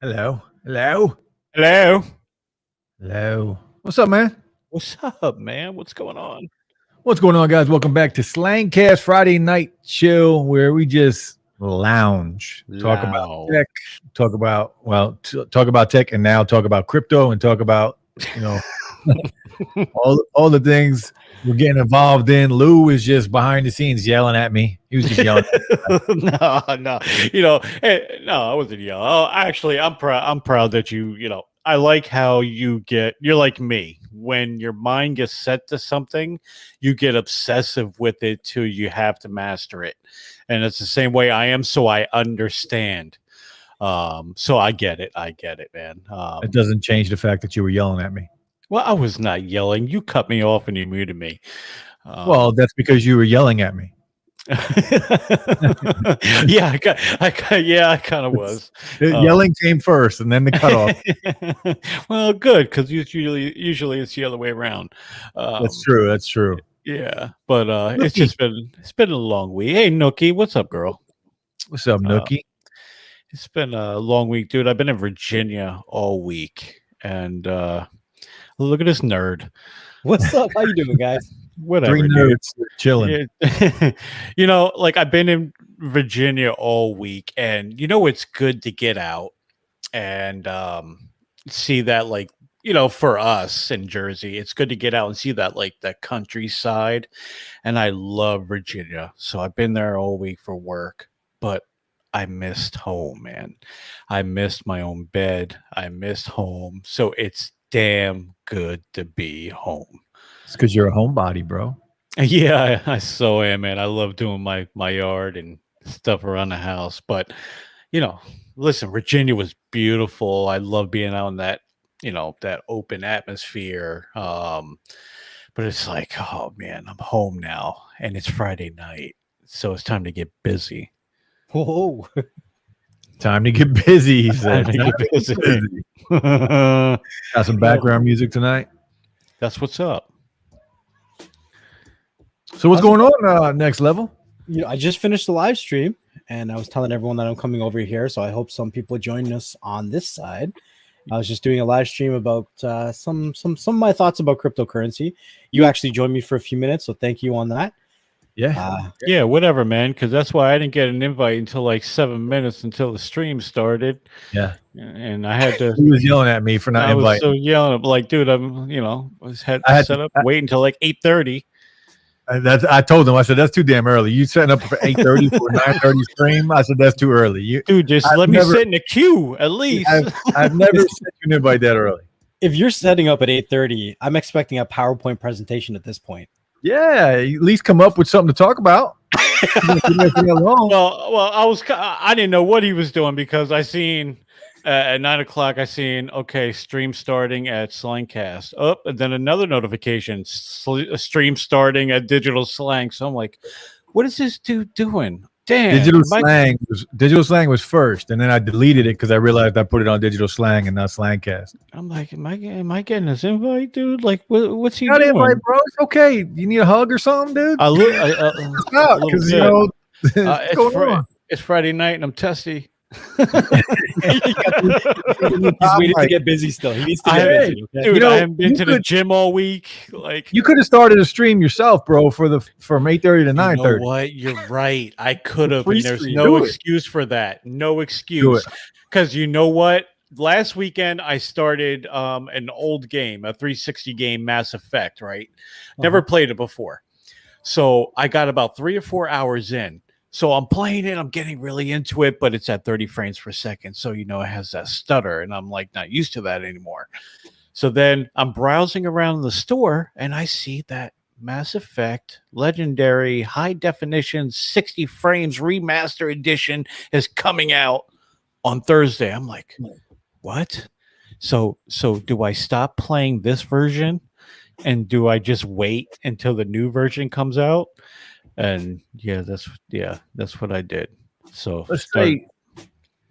Hello. Hello. Hello. Hello. What's up, man? What's up, man? What's going on? What's going on, guys? Welcome back to Slangcast Friday Night Chill, where we just lounge, talk about Loud. tech, talk about tech, and now talk about crypto and talk about all the things we're getting involved in. Lou is just behind the scenes yelling at me. He was just yelling. No. No, I wasn't yelling. Oh, actually, I'm proud. I'm proud that I like how you're like me. When your mind gets set to something, you get obsessive with it till you have to master it. And it's the same way I am, so I understand. So I get it. I get it, man. It doesn't change the fact that you were yelling at me. Well, I was not yelling. You cut me off and you muted me. Well, that's because you were yelling at me. Yeah, I kind of was. The yelling came first, and then the cutoff. Well, good, because usually it's the other way around. That's true. That's true. Yeah, but it's been a long week. Hey, Nookie, what's up, girl? What's up, Nookie? It's been a long week, dude. I've been in Virginia all week, and look at this nerd. What's up? How you doing, guys? Whatever, Three nerds chilling. Like I've been in Virginia all week, and it's good to get out and see that, like, for us in Jersey, it's good to get out and see that, like, that countryside. And I love Virginia, so I've been there all week for work, but I missed home, man. I missed my own bed. I missed home, so it's damn good to be home. It's because you're a homebody, bro. Yeah, I so am, man. I love doing my yard and stuff around the house. But, listen, Virginia was beautiful. I love being out in that, that open atmosphere. But it's like, oh man, I'm home now, and it's Friday night, so it's time to get busy. Whoa. Time to get busy, he said. Time to get busy. Got some background music tonight. That's what's up. So what's going on next level? I just finished the live stream, and I was telling everyone that I'm coming over here, so I hope some people join us on this side. I was just doing a live stream about some of my thoughts about cryptocurrency. You actually joined me for a few minutes, so thank you on that. Yeah, whatever, man, because that's why I didn't get an invite until like 7 minutes until the stream started. Yeah, and I had to. He was yelling at me for not inviting. I was so yelling, like, dude, had to set up, wait until like 8:30. I told him, I said, that's too damn early. You setting up for 8:30 for a 9:30 stream? I said, that's too early. Dude, just let me sit in the queue at least. I've never sent you an invite that early. If you're setting up at 8:30, I'm expecting a PowerPoint presentation at this point. Yeah, at least come up with something to talk about. Well, I didn't know what he was doing, because I seen at 9 o'clock, okay, stream starting at Slangcast. Oh, and then another notification, stream starting at Digital Slang. So I'm like, what is this dude doing? Damn. Digital Slang was first, and then I deleted it because I realized I put it on Digital Slang and not Slangcast. I'm like, am I getting this invite, dude? Like, what's he doing? Invite, bro. It's okay. You need a hug or something, dude? It's Friday night and I'm testy. He's waiting to get busy still. He needs to get busy. Okay? Dude, I haven't been to the gym all week. Like, you could have started a stream yourself, bro, from 8:30 to 9:30. You know what? You're right. I could have, and there's no excuse for that. No excuse. Because you know what? Last weekend I started an old game, a 360 game, Mass Effect, right? Never played it before. So I got about 3 or 4 hours in. So I'm playing it, I'm getting really into it, but it's at 30 frames per second. So, it has that stutter, and I'm like not used to that anymore. So then I'm browsing around the store, and I see that Mass Effect Legendary High Definition 60 frames Remaster Edition is coming out on Thursday. I'm like, what? So do I stop playing this version, and do I just wait until the new version comes out? And that's what I did. So let's say,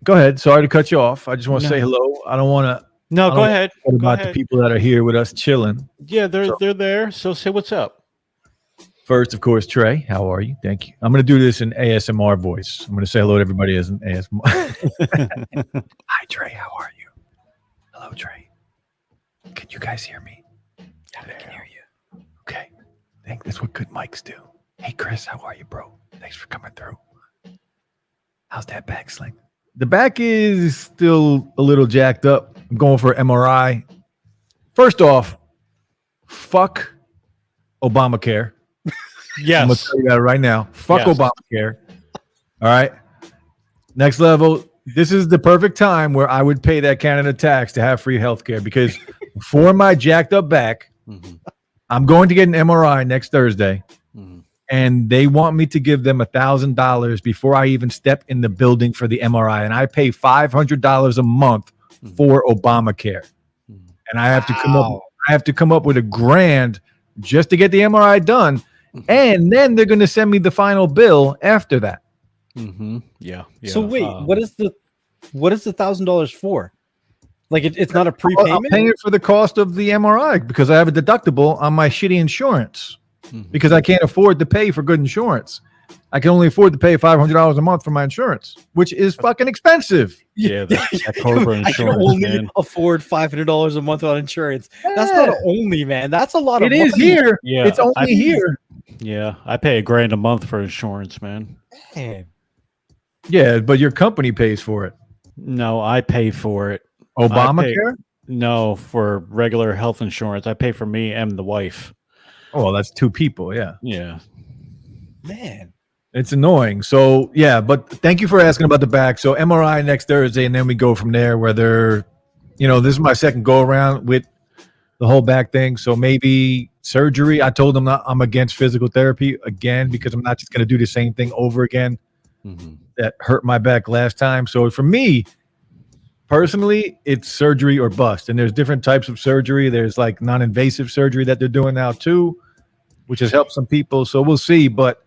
go ahead. Sorry to cut you off. I just want to say hello. I don't want to. No, go ahead. About the people that are here with us chilling. Yeah, they're there. So say what's up. First, of course, Trey. How are you? Thank you. I'm going to do this in ASMR voice. I'm going to say hello to everybody as an ASMR. Hi, Trey. How are you? Hello, Trey. Can you guys hear me? Yeah, I can hear you. Okay. I think that's what good mics do. Hey, Chris. How are you, bro? Thanks for coming through. How's that back, Sling? The back is still a little jacked up. I'm going for MRI. First off, fuck Obamacare. Yes. I'm going to tell you that right now. Fuck Yes. Obamacare. All right. Next level. This is the perfect time where I would pay that Canada tax to have free healthcare because for my jacked up back, I'm going to get an MRI next Thursday. And they want me to give them $1,000 before I even step in the building for the MRI. And I pay $500 a month for Obamacare. And I have to come up with $1,000 just to get the MRI done. And then they're going to send me the final bill after that. Yeah. So wait, what is the $1,000 for? Like it's not a prepayment? I'm paying for the cost of the MRI because I have a deductible on my shitty insurance because I can't afford to pay for good insurance. I can only afford to pay $500 a month for my insurance, which is fucking expensive. Yeah, that Cobra insurance, I can only man. afford $500 a month on insurance. That's not only, man. That's a lot of money. It is here. Yeah, it's only here. Yeah, I pay $1,000 a month for insurance, man. Man. Yeah, but your company pays for it. No, I pay for it. Obamacare? No, for regular health insurance. I pay for me and the wife. Oh, well, that's two people. Yeah. Yeah. Man. It's annoying. So, yeah, but thank you for asking about the back. So, MRI next Thursday, and then we go from there. Whether, this is my second go around with the whole back thing. So, maybe surgery. I told them I'm against physical therapy again because I'm not just going to do the same thing over again that hurt my back last time. So, for me, personally, it's surgery or bust. And there's different types of surgery. There's like non-invasive surgery that they're doing now too, which has helped some people. So we'll see. But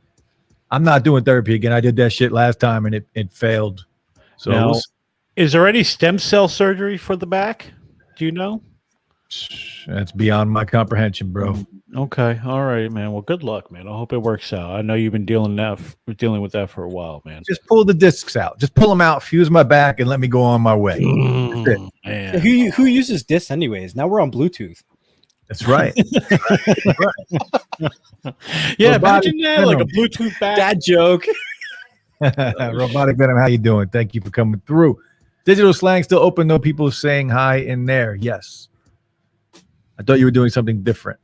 I'm not doing therapy again. I did that shit last time and it failed. So now, is there any stem cell surgery for the back? Do you know? That's beyond my comprehension, bro. Okay. All right, man. Well, good luck, man. I hope it works out. I know you've been dealing with that for a while, man. Just pull the discs out. Just pull them out, fuse my back, and let me go on my way. Man. Who uses discs anyways? Now we're on Bluetooth. That's right. Yeah, imagine that, like a Bluetooth back. That joke. Robotic Venom, how you doing? Thank you for coming through. Digital Slang still open, though. People saying hi in there. Yes. I thought you were doing something different.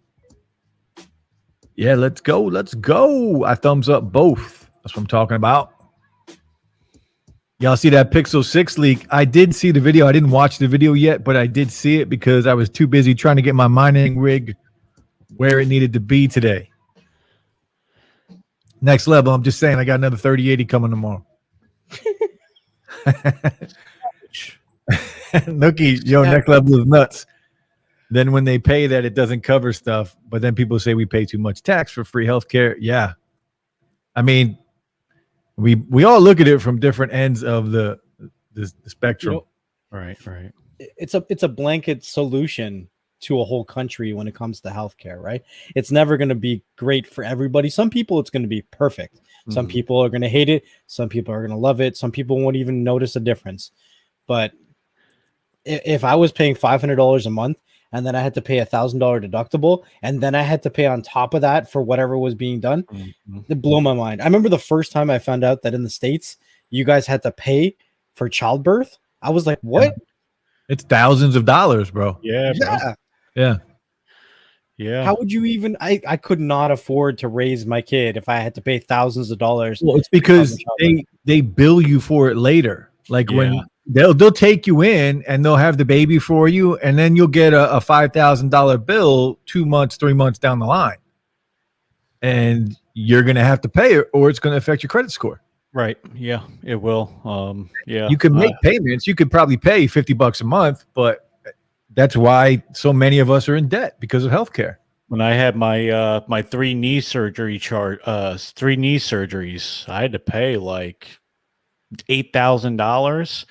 Yeah, let's go. Let's go. I thumbs up both. That's what I'm talking about. Y'all see that Pixel 6 leak? I did see the video. I didn't watch the video yet, but I did see it because I was too busy trying to get my mining rig where it needed to be today. Next level. I'm just saying I got another 3080 coming tomorrow. Nookie, next level is nuts. Then when they pay that, it doesn't cover stuff. But then people say we pay too much tax for free healthcare. Yeah. I mean, we all look at it from different ends of the spectrum. Right. It's a blanket solution to a whole country when it comes to healthcare, right? It's never going to be great for everybody. Some people it's going to be perfect. Some people are going to hate it. Some people are going to love it. Some people won't even notice a difference. But if I was paying $500 a month and then I had to pay $1,000 deductible, and then I had to pay on top of that for whatever was being done, it blew my mind. I remember the first time I found out that in the States, you guys had to pay for childbirth. I was like, what? It's thousands of dollars, bro. Yeah, bro. Yeah. How would you even? I could not afford to raise my kid if I had to pay thousands of dollars. Well, it's because they bill you for it later. Like when they'll take you in and they'll have the baby for you, and then you'll get a $5,000 bill 2 months, 3 months down the line, and you're gonna have to pay it, or it's gonna affect your credit score. Right. Yeah, it will. You can make payments. You could probably pay $50 a month, but that's why so many of us are in debt because of healthcare. When I had my my 3 knee surgeries, I had to pay like $8,000,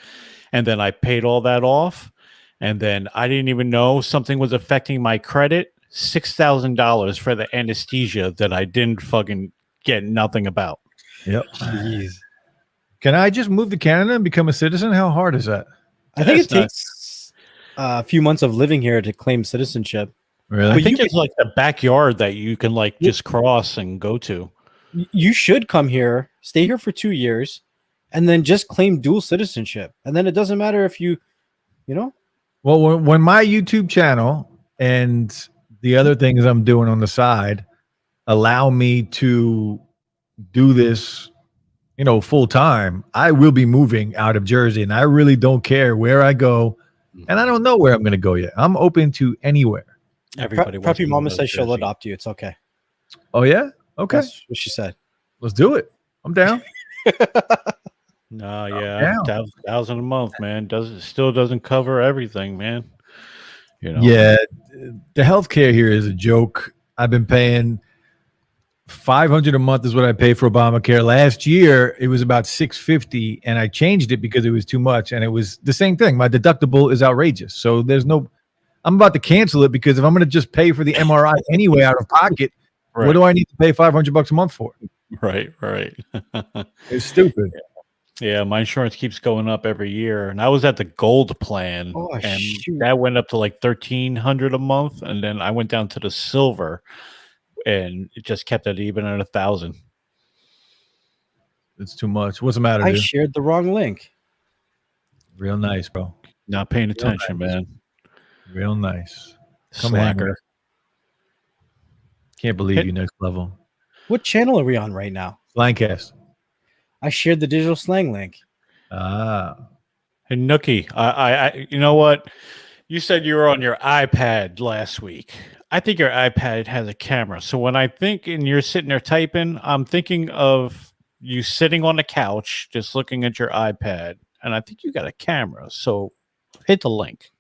and then I paid all that off, and then I didn't even know something was affecting my credit, $6,000 for the anesthesia that I didn't fucking get nothing about. Yep. Jeez. Can I just move to Canada and become a citizen? How hard is that? I think it takes a few months of living here to claim citizenship. Really? I think it's like the backyard that you can like just cross and go to. You should come here, stay here for 2 years, and then just claim dual citizenship. And then it doesn't matter if you know. Well, when my YouTube channel and the other things I'm doing on the side allow me to do this, full time, I will be moving out of Jersey, and I really don't care where I go, and I don't know where I'm going to go yet. I'm open to anywhere. Everybody. Preppy Mama says she'll adopt you. It's okay. Oh yeah, okay. That's what she said. Let's do it. I'm down. No, yeah, $1,000 a month, man. Still doesn't cover everything, man. Yeah, the healthcare here is a joke. I've been paying $500 a month is what I pay for Obamacare. Last year it was about $650, and I changed it because it was too much, and it was the same thing. My deductible is outrageous, so I'm about to cancel it because if I'm going to just pay for the MRI anyway out of pocket, right. What do I need to pay $500 a month for? Right. It's stupid. Yeah, my insurance keeps going up every year, and I was at the gold plan, and that went up to like $1,300 a month, and then I went down to the silver, and it just kept it even at $1,000. It's too much. What's the matter? I shared the wrong link. Real nice, bro. Not paying attention, man. Real nice. Come Slacker. Can't believe you next level. What channel are we on right now? Slangcast. I shared the digital slang link. Ah. Hey, Nookie, I you know what? You said you were on your iPad last week. I think your iPad has a camera. So when I think and you're sitting there typing, I'm thinking of you sitting on the couch, just looking at your iPad. And I think you got a camera. So hit the link.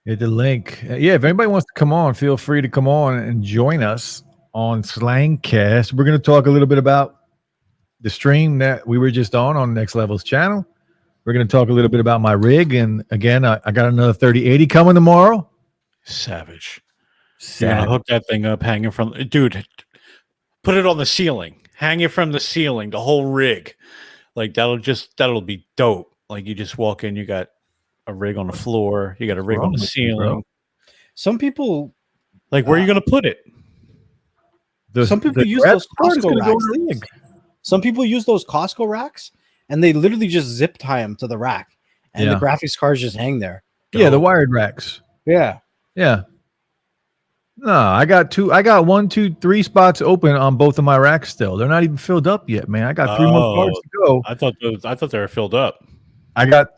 Hit the link. Yeah, if anybody wants to come on, feel free to come on and join us on Slangcast. We're going to talk a little bit about the stream that we were just on Next Level's channel. We're going to talk a little bit about my rig. And again, I got another 3080 coming tomorrow. Savage. Yeah, hook that thing up, hanging from, dude, put it on the ceiling, hang it from the ceiling, the whole rig. Like that'll be dope. Like you just walk in, you got a rig on the floor, you got a rig on the ceiling. Some people, like, where are you going to put it? Some people use those Costco racks. Some people use those Costco racks, and they literally just zip tie them to the rack, and the graphics cards just hang there. Yeah, the wired racks. Yeah. No, I got 1, 2, 3 spots open on both of my racks still. They're not even filled up yet, man. I got 3 more cards to go. I thought they were filled up. I got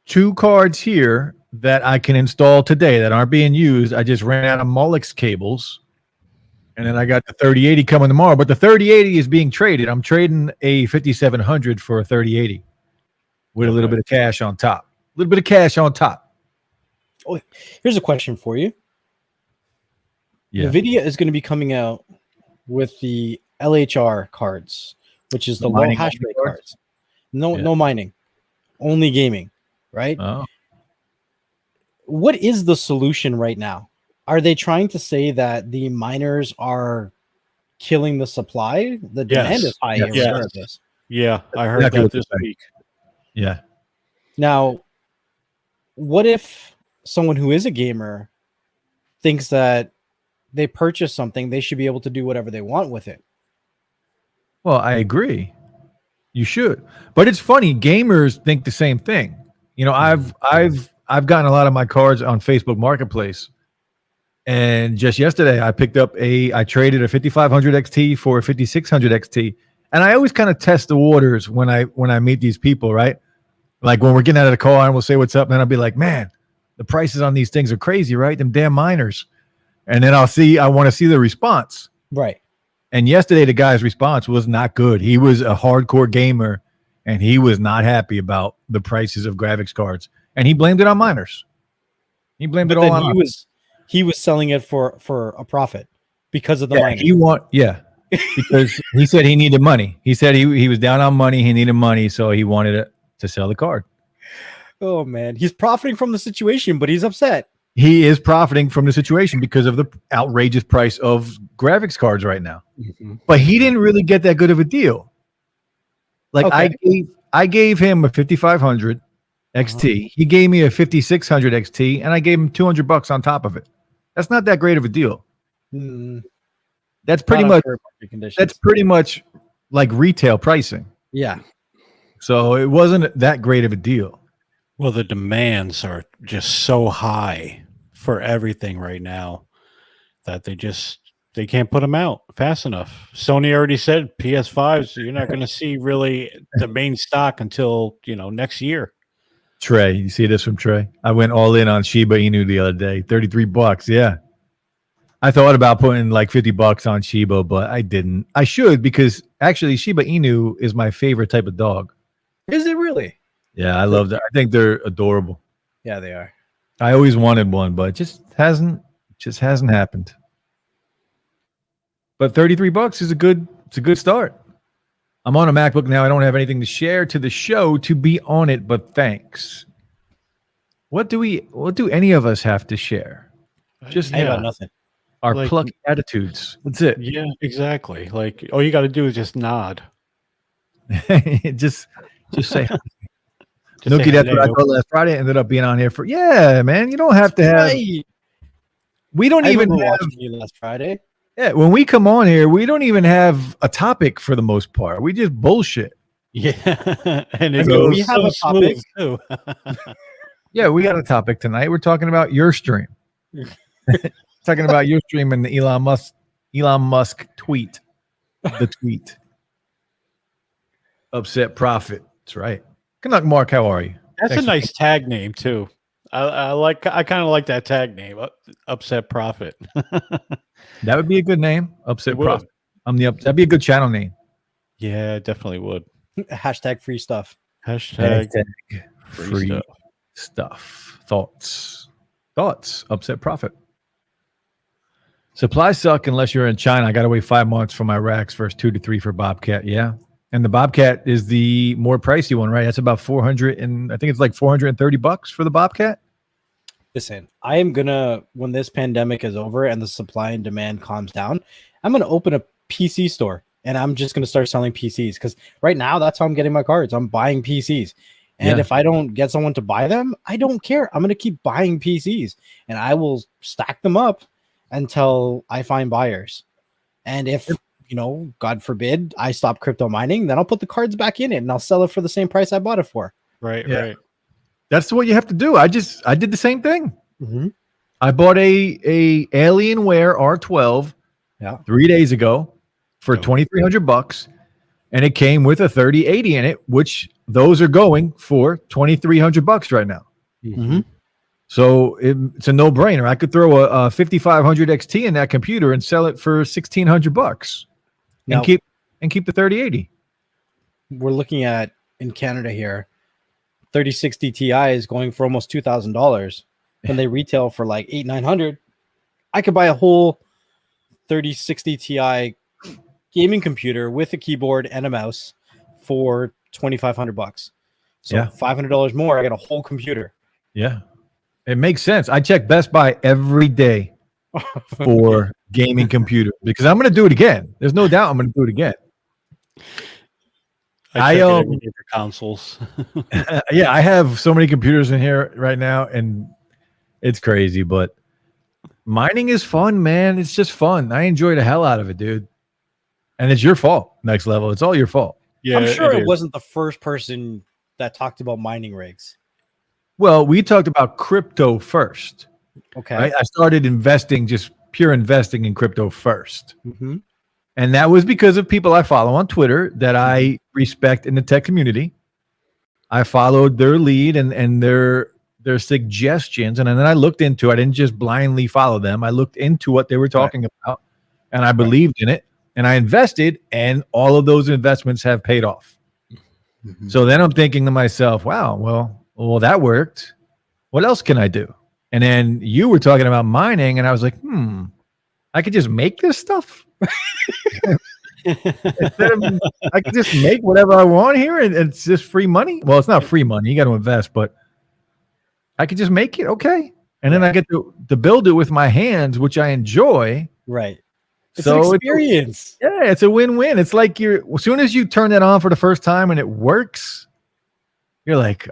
2 cards here that I can install today that aren't being used. I just ran out of Molex cables. And then I got the 3080 coming tomorrow, but the 3080 is being traded. I'm trading a 5700 for a 3080 with a little bit of cash on top. Oh, here's a question for you. Yeah. NVIDIA is going to be coming out with the LHR cards, which is the low hash rate cards. No mining, only gaming, right? Oh. What is the solution right now? Are they trying to say that the miners are killing the supply? The demand is high. Yeah, I heard that this week. Yeah. Now, what if someone who is a gamer thinks that they purchase something, they should be able to do whatever they want with it? Well, I agree. You should. But it's funny, gamers think the same thing. I've gotten a lot of my cards on Facebook Marketplace. And just yesterday, I traded a 5500 XT for a 5600 XT. And I always kind of test the waters when I meet these people, right? Like when we're getting out of the car and we'll say what's up, and then I'll be like, man, the prices on these things are crazy, right? Them damn miners. And then I want to see the response. Right. And yesterday, the guy's response was not good. He was a hardcore gamer, and he was not happy about the prices of graphics cards. And he blamed it on miners. He blamed it all on He was selling it for a profit because of the mining. Because he said he needed money. He said he was down on money. He needed money, so he wanted to sell the card. Oh man, he's profiting from the situation, but he's upset. he is profiting from the situation because of the outrageous price of graphics cards right now. Mm-hmm. But he didn't really get that good of a deal. Like I gave him a 5500 XT. He gave me a 5600 XT, and I gave him $200 on top of it. That's not that great of a deal. That's pretty much like retail pricing. Yeah. So it wasn't that great of a deal. Well, the demands are just so high for everything right now that they can't put them out fast enough. Sony already said PS5s, you're not going to see really the main stock until, next year. Trey, you see this from Trey? I went all in on Shiba Inu the other day, $33. Yeah. I thought about putting like $50 on Shiba, but I didn't. I should, because actually Shiba Inu is my favorite type of dog. Is it really? Yeah, I love that. I think they're adorable. Yeah, they are. I always wanted one, but it just hasn't happened. But $33 is a good start. I'm on a MacBook now. I don't have anything to share to the show to be on it, but thanks. What do any of us have to share? I got nothing. Our plucky attitudes. That's it. Yeah, exactly. Like all you got to do is just nod. just say Nookie, that's what I thought last Friday. Ended up being on here for man. You don't have to have. Right. We don't even have you last Friday. Yeah, when we come on here, we don't even have a topic for the most part. We just bullshit. Yeah, and we have a topic too. Yeah, we got a topic tonight. We're talking about your stream. Talking about your stream and the Elon Musk tweet. The tweet. Upset Prophet. That's right. Good luck, Mark. How are you? That's a nice tag name too. I kind of like that tag name, Upset Prophet. That would be a good name, Upset Prophet. That'd be a good channel name. Yeah, definitely would. Hashtag free stuff. Hashtag free stuff. Thoughts. Upset Prophet. Supplies suck unless you're in China. I got to wait 5 months for my racks versus 2 to 3 for Bobcat. Yeah. And the Bobcat is the more pricey one, right? That's about 400 and I think it's like $430 for the Bobcat. Listen, I am gonna, when this pandemic is over and the supply and demand calms down, I'm gonna open a PC store and I'm just gonna start selling PCs, because right now that's how I'm getting my cards. I'm buying PCs, and if I don't get someone to buy them, I don't care. I'm gonna keep buying PCs and I will stack them up until I find buyers. And if God forbid I stop crypto mining, then I'll put the cards back in it and I'll sell it for the same price I bought it for. Right. That's what you have to do. I did the same thing. Mm-hmm. I bought a Alienware R12 3 days ago for $2,300, and it came with a 3080 in it, which those are going for $2,300 right now. Mm-hmm. So it's a no-brainer. I could throw a 5500 XT in that computer and sell it for $1,600 and keep the 3080. We're looking at, in Canada here, 3060 Ti is going for almost $2,000, and they retail for like $800-900. I could buy a whole 3060 Ti gaming computer with a keyboard and a mouse for $2,500. So $500 more, I got a whole computer. Yeah, it makes sense. I check Best Buy every day for gaming computer because I'm going to do it again. There's no doubt I'm going to do it again. I check it for consoles. Yeah, I have so many computers in here right now, and it's crazy. But mining is fun, man. It's just fun. I enjoy the hell out of it, dude. And it's your fault. Next Level. It's all your fault. Yeah, I'm sure it wasn't the first person that talked about mining rigs. Well, we talked about crypto first. Okay. Right? I started investing, just pure investing in crypto first. Mm-hmm. And that was because of people I follow on Twitter that I respect in the tech community. I followed their lead and their suggestions. And then I looked into it. I didn't just blindly follow them. I looked into what they were talking about, and I believed in it. And I invested, and all of those investments have paid off. Mm-hmm. So then I'm thinking to myself, wow, well, that worked. What else can I do? And then you were talking about mining, and I was like, I could just make this stuff. I could just make whatever I want here, and it's just free money. Well, it's not free money. You got to invest, but I could just make it. Okay. and then I get to build it with my hands, which I enjoy. Right. It's So an experience. It's a win-win. It's like as soon as you turn that on for the first time and it works, you're like,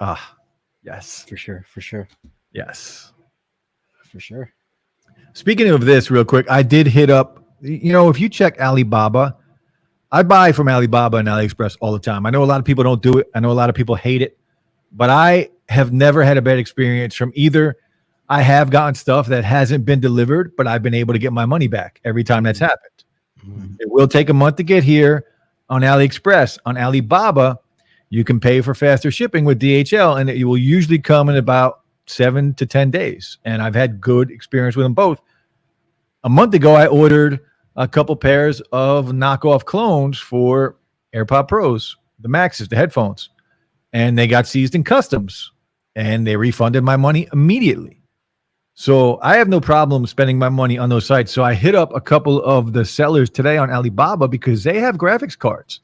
yes. For sure. Yes. For sure. Speaking of this real quick, I did hit up, if you check Alibaba, I buy from Alibaba and AliExpress all the time. I know a lot of people don't do it. I know a lot of people hate it, but I have never had a bad experience from either. I have gotten stuff that hasn't been delivered, but I've been able to get my money back every time that's happened. Mm-hmm. It will take a month to get here on AliExpress. On Alibaba, you can pay for faster shipping with DHL, and it will usually come in about 7 to 10 days. And I've had good experience with them both. A month ago, I ordered a couple pairs of knockoff clones for AirPod Pros, the Maxes, the headphones, and they got seized in customs, and they refunded my money immediately. So I have no problem spending my money on those sites. So I hit up a couple of the sellers today on Alibaba because they have graphics cards,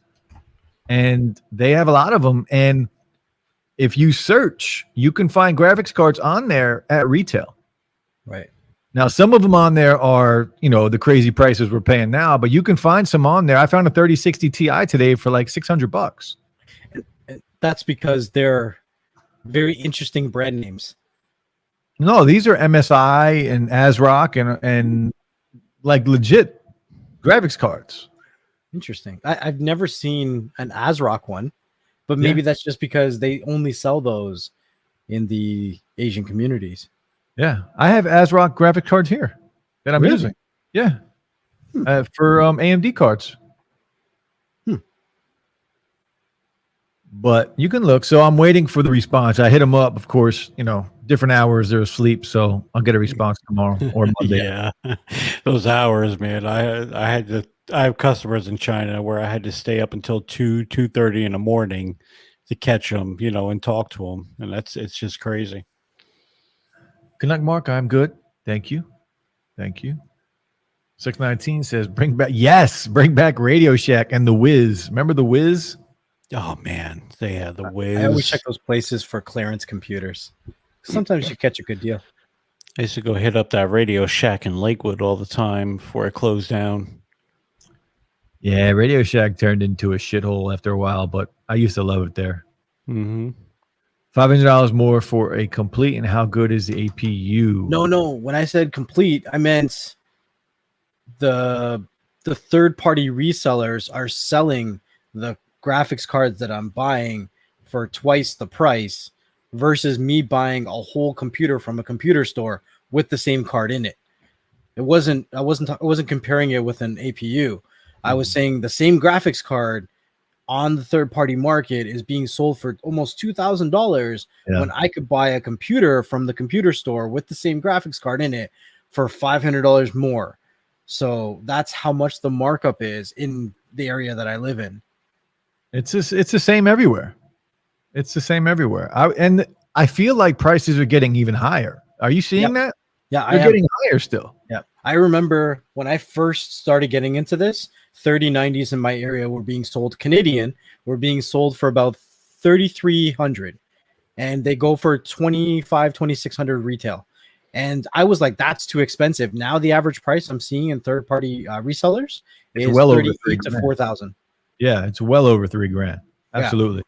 and they have a lot of them. And if you search, you can find graphics cards on there at retail. Right. Now, some of them on there are, the crazy prices we're paying now, but you can find some on there. I found a 3060 Ti today for like $600. And that's because they're very interesting brand names. No, these are MSI and ASRock and like legit graphics cards. Interesting. I've never seen an ASRock one, but maybe that's just because they only sell those in the Asian communities. Yeah, I have ASRock graphic cards here that I'm using. Yeah, for AMD cards. But you can look. So I'm waiting for the response. I hit them up, of course. Different hours they're asleep, so I'll get a response tomorrow or Monday. Yeah, those hours, man. I have customers in China where I had to stay up until 2:30 in the morning to catch them, and talk to them, and it's just crazy. Good luck, Mark. I'm good. Thank you. 619 says, bring back Radio Shack and the Wiz. Remember the Wiz? Oh, man. They had the Wiz. I always check those places for clearance computers. Sometimes you catch a good deal. I used to go hit up that Radio Shack in Lakewood all the time before it closed down. Yeah, Radio Shack turned into a shithole after a while, but I used to love it there. Mm-hmm. $500 more for a complete, and how good is the APU? No. When I said complete, I meant the third-party resellers are selling the graphics cards that I'm buying for twice the price versus me buying a whole computer from a computer store with the same card in it. I wasn't comparing it with an APU. I was saying the same graphics card on the third-party market is being sold for almost $2,000 when I could buy a computer from the computer store with the same graphics card in it for $500 more. So that's how much the markup is in the area that I live in. It's the same everywhere. And I feel like prices are getting even higher. Are you seeing that? Yeah, they're getting higher still. Yeah, I remember when I first started getting into this, 3090s in my area were being sold Canadian, were being sold for about $3,300, and they go for $2,600 retail. And I was like, that's too expensive. Now the average price I'm seeing in third-party resellers is well over $38,000 to $4,000. Yeah, it's well over $3,000. Absolutely.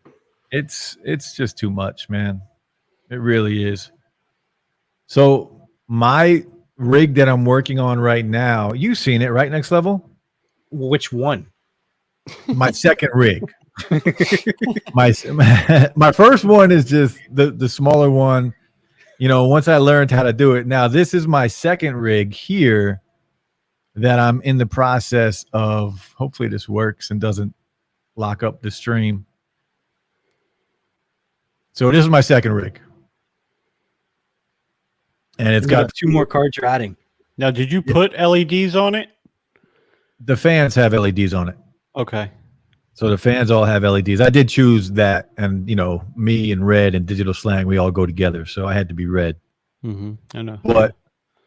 Yeah. It's just too much, man. It really is. So my rig that I'm working on right now, you've seen it, right? Next Level? Which one? My second rig. my first one is just the smaller one. Once I learned how to do it. Now this is my second rig here that I'm in the process of. Hopefully this works and doesn't lock up the stream. So this is my second rig. And it's got 2 more cards you're adding. Now, did you put LEDs on it? The fans have LEDs on it. Okay. So the fans all have LEDs. I did choose that, and me and Red and Digital Slang, we all go together, so I had to be red. Mm-hmm. I know. But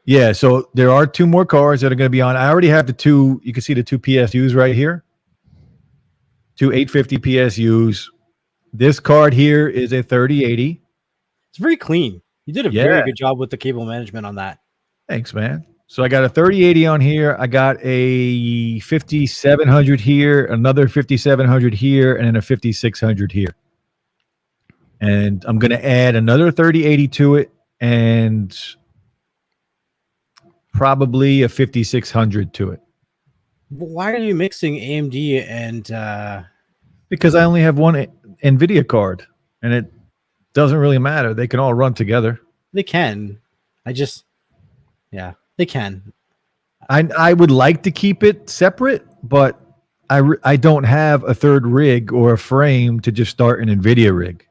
yeah, so there are 2 more cards that are going to be on. I already have the 2. You can see the 2 PSUs right here. 2 850 PSUs. This card here is a 3080. It's very clean. You did a very good job with the cable management on that. Thanks, man. So I got a 3080 on here. I got a 5700 here, another 5700 here, and then a 5600 here. And I'm going to add another 3080 to it and probably a 5600 to it. Why are you mixing AMD and because I only have one NVIDIA card, and it doesn't really matter. They can all run together. They can. They can. I would like to keep it separate, but I don't have a third rig or a frame to just start an NVIDIA rig.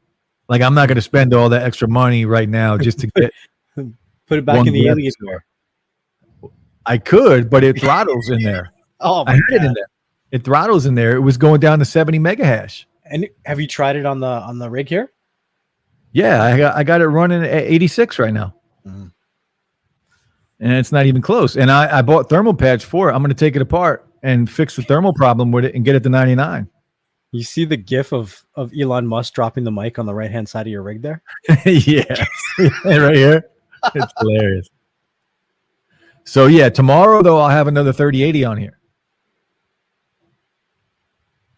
Like, I'm not going to spend all that extra money right now just to get put it back in the Alien War. I could, but it throttles in there. Oh, I had it in there. It throttles in there. It was going down to 70 megahash. And have you tried it on the rig here? Yeah, I got it running at 86 right now. Mm. And it's not even close. And I bought thermal patch for it. I'm going to take it apart and fix the thermal problem with it and get it to 99. You see the gif of Elon Musk dropping the mic on the right-hand side of your rig there? Yeah. Right here. It's hilarious. So, yeah, tomorrow, though, I'll have another 3080 on here,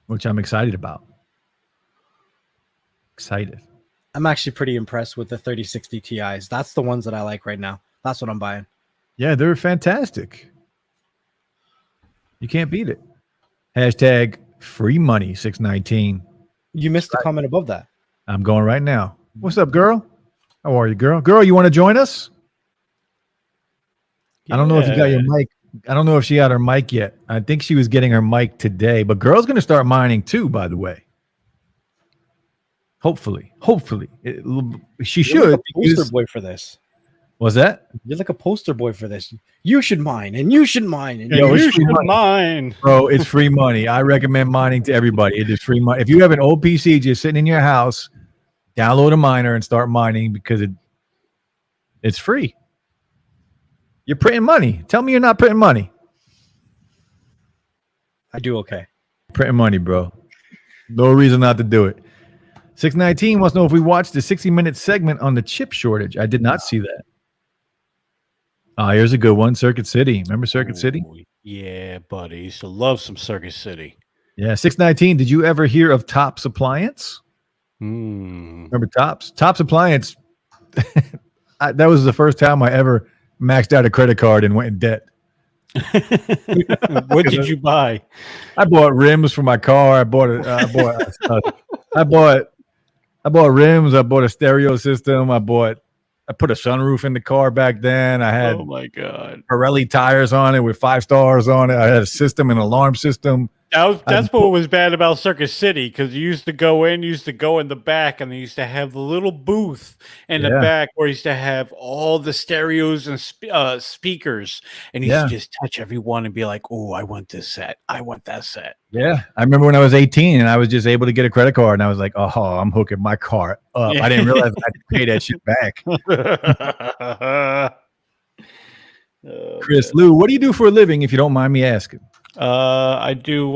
which I'm excited about. Excited. I'm actually pretty impressed with the 3060 Ti's. That's the ones that I like right now. That's what I'm buying. Yeah, they're fantastic. You can't beat it. Hashtag free money 619. You missed the comment above that. I'm going right now. What's up, girl? How are you, girl? Girl, you want to join us? Yeah. I don't know if you got your mic. I don't know if she got her mic yet. I think she was getting her mic today, but girl's going to start mining too, by the way. Hopefully. She should. Like a poster boy for this. What's that? You're like a poster boy for this. You should mine, and you should mine, and you should mine. Bro, it's free money. I recommend mining to everybody. It is free money. If you have an old PC just sitting in your house, download a miner and start mining because it's free. You're printing money. Tell me you're not printing money. I do okay. Printing money, bro. No reason not to do it. 619 wants to know if we watched the 60-minute segment on the chip shortage. I did not see that. Here's a good one. Circuit City. Remember Circuit City? Yeah, buddy. Used to love some Circuit City. Yeah, 619. Did you ever hear of Tops Appliance? Remember Tops? Tops Appliance. That was the first time I ever maxed out a credit card and went in debt. What did you buy? I bought rims for my car. I bought rims. I bought a stereo system. I put a sunroof in the car back then. I had, oh my God, Pirelli tires on it with 5 stars on it. I had a system, an alarm system. That's what was bad about Circuit City, because you used to go in the back, and they used to have the little booth in the back where you used to have all the stereos and speakers, and you used to just touch every one and be like, "Oh, I want this set. I want that set." Yeah, I remember when I was 18 and I was just able to get a credit card, and I was like, "Oh, I'm hooking my car up." I didn't realize I had to pay that shit back. Chris, Lou, what do you do for a living, if you don't mind me asking? I do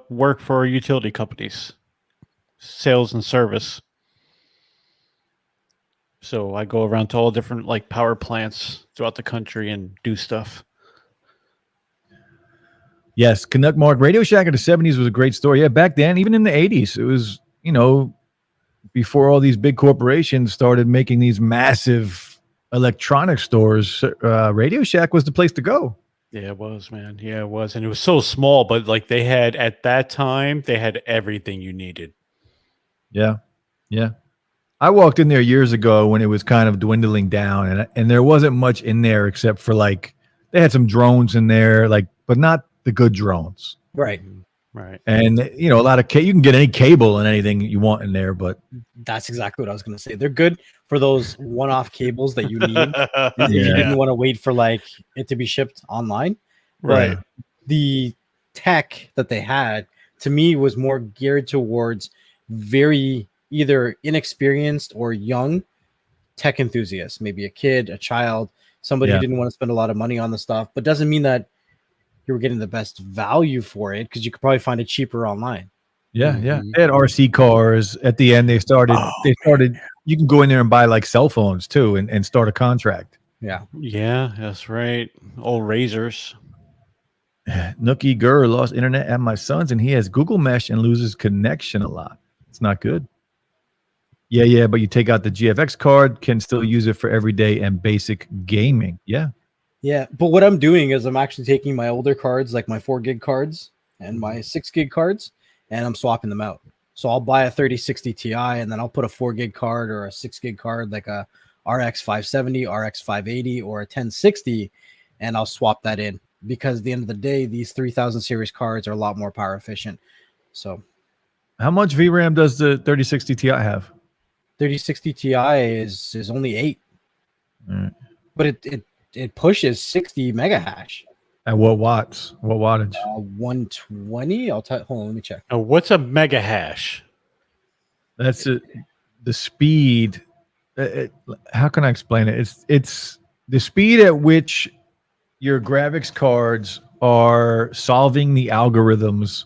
work for utility companies, sales and service. So I go around to all different like power plants throughout the country and do stuff. Yes, Canuck Mark. Radio Shack in the 70s was a great story. Yeah, back then, even in the 80s, it was, before all these big corporations started making these massive electronic stores, Radio Shack was the place to go. Yeah, it was, man. Yeah, it was. And it was so small, but like at that time, they had everything you needed. Yeah. Yeah. I walked in there years ago when it was kind of dwindling down, and there wasn't much in there except for they had some drones in there, but not the good drones. Right. Right. And, a lot of you can get any cable and anything you want in there, but that's exactly what I was going to say. They're good for those one-off cables that you need. You didn't want to wait for it to be shipped online. Right. But the tech that they had, to me, was more geared towards very either inexperienced or young tech enthusiasts, maybe a kid, a child, somebody who didn't want to spend a lot of money on the stuff, but doesn't mean that you were getting the best value for it, because you could probably find it cheaper online. Yeah, yeah. They had RC cars. At the end, they started you can go in there and buy like cell phones too and start a contract. Yeah. Yeah, that's right. Old razors. Nookie Gurr lost internet at my son's and he has Google Mesh and loses connection a lot. It's not good. Yeah, but you take out the GFX card, can still use it for everyday and basic gaming. Yeah. Yeah, but what I'm doing is I'm actually taking my older cards, like my 4 gig cards and my 6 gig cards, and I'm swapping them out. So I'll buy a 3060 Ti and then I'll put a 4 gig card or a 6 gig card like a RX 570, RX 580, or a 1060, and I'll swap that in because at the end of the day, these 3000 series cards are a lot more power efficient. So how much VRAM does the 3060 Ti have? 3060 Ti is only 8, but it pushes 60 mega hash. At what watts? What wattage? 120. Hold on, let me check. What's a mega hash? That's the speed. How can I explain it? It's the speed at which your graphics cards are solving the algorithms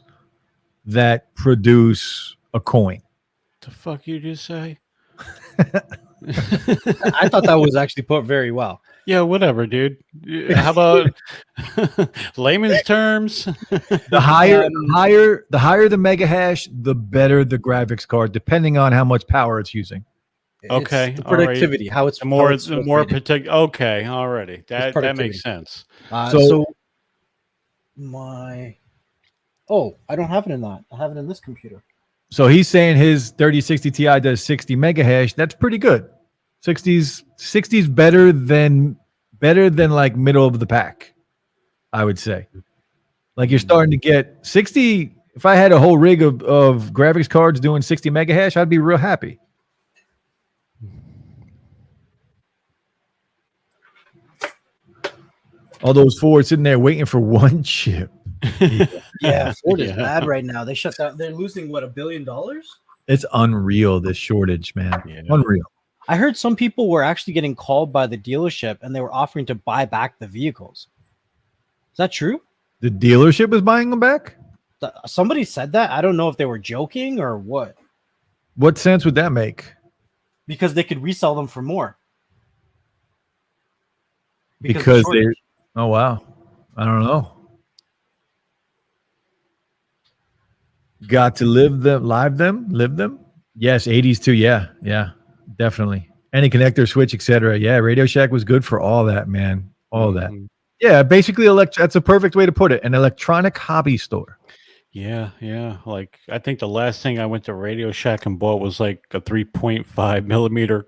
that produce a coin. The fuck you just say? I thought that was actually put very well. Yeah, whatever, dude. How about layman's terms? The higher the mega hash, the better the graphics card, depending on how much power it's using. Okay, it's the productivity, right. how it's more particular. Okay, already. That makes sense. So my I don't have it in that. I have it in this computer. So he's saying his 3060 Ti does 60 mega hash. That's pretty good. 60's better than like middle of the pack, I would say. Like you're starting to get 60. If I had a whole rig of graphics cards doing 60 mega hash, I'd be real happy. All those Fords sitting there waiting for one chip. Yeah, Ford is bad right now. They shut down. They're losing what, $1 billion? It's unreal, this shortage, man. Yeah. Unreal. I heard some people were actually getting called by the dealership and they were offering to buy back the vehicles. Is that true? The dealership is buying them back? Somebody said that. I don't know if they were joking or what. What sense would that make? Because they could resell them for more. Because they... Oh, wow. I don't know. Got to live them. Yes, 80s too. Yeah, definitely. Any connector, switch, etc. Yeah, Radio Shack was good for all that, man. All that. Yeah, basically, that's a perfect way to put it. An electronic hobby store. Yeah. Like I think the last thing I went to Radio Shack and bought was like a 3.5 millimeter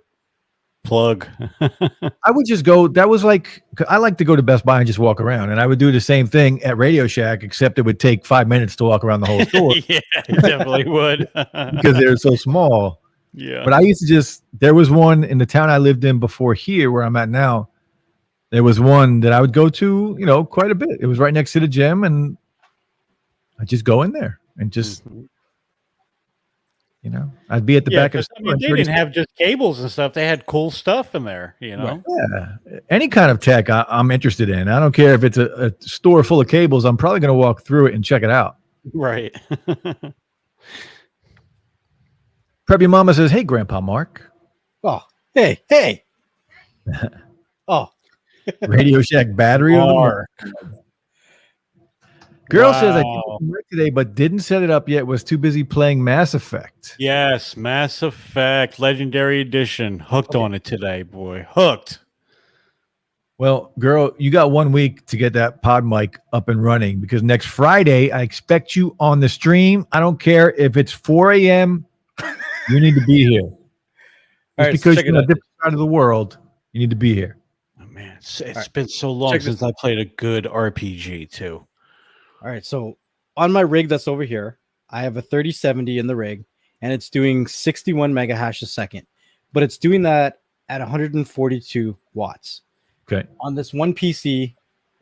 plug. I would just go. That was like, I like to go to Best Buy and just walk around, and I would do the same thing at Radio Shack, except it would take 5 minutes to walk around the whole store. Yeah, it definitely would. Because they're so small. Yeah. But I used to there was one in the town I lived in before here where I'm at now. There was one that I would go to, quite a bit. It was right next to the gym, and I just go in there and just, I'd be at the back of the store. They didn't have just cables and stuff. They had cool stuff in there, Yeah. Any kind of tech I'm interested in. I don't care if it's a store full of cables. I'm probably going to walk through it and check it out. Right. Preppy Mama says, "Hey, Grandpa Mark." Oh, hey. Oh. Radio Shack battery on the Girl says I came work today, but didn't set it up yet. Was too busy playing Mass Effect. Yes, Mass Effect Legendary Edition. Hooked on it today, boy. Hooked. Well, girl, you got 1 week to get that pod mic up and running because next Friday I expect you on the stream. I don't care if it's 4 a.m. You need to be here. Just because you're on a different side of the world, you need to be here. Oh man, it's been so long since I played a good RPG too. All right, so on my rig that's over here, I have a 3070 in the rig, and it's doing 61 mega hash a second, but it's doing that at 142 watts. Okay. On this one PC,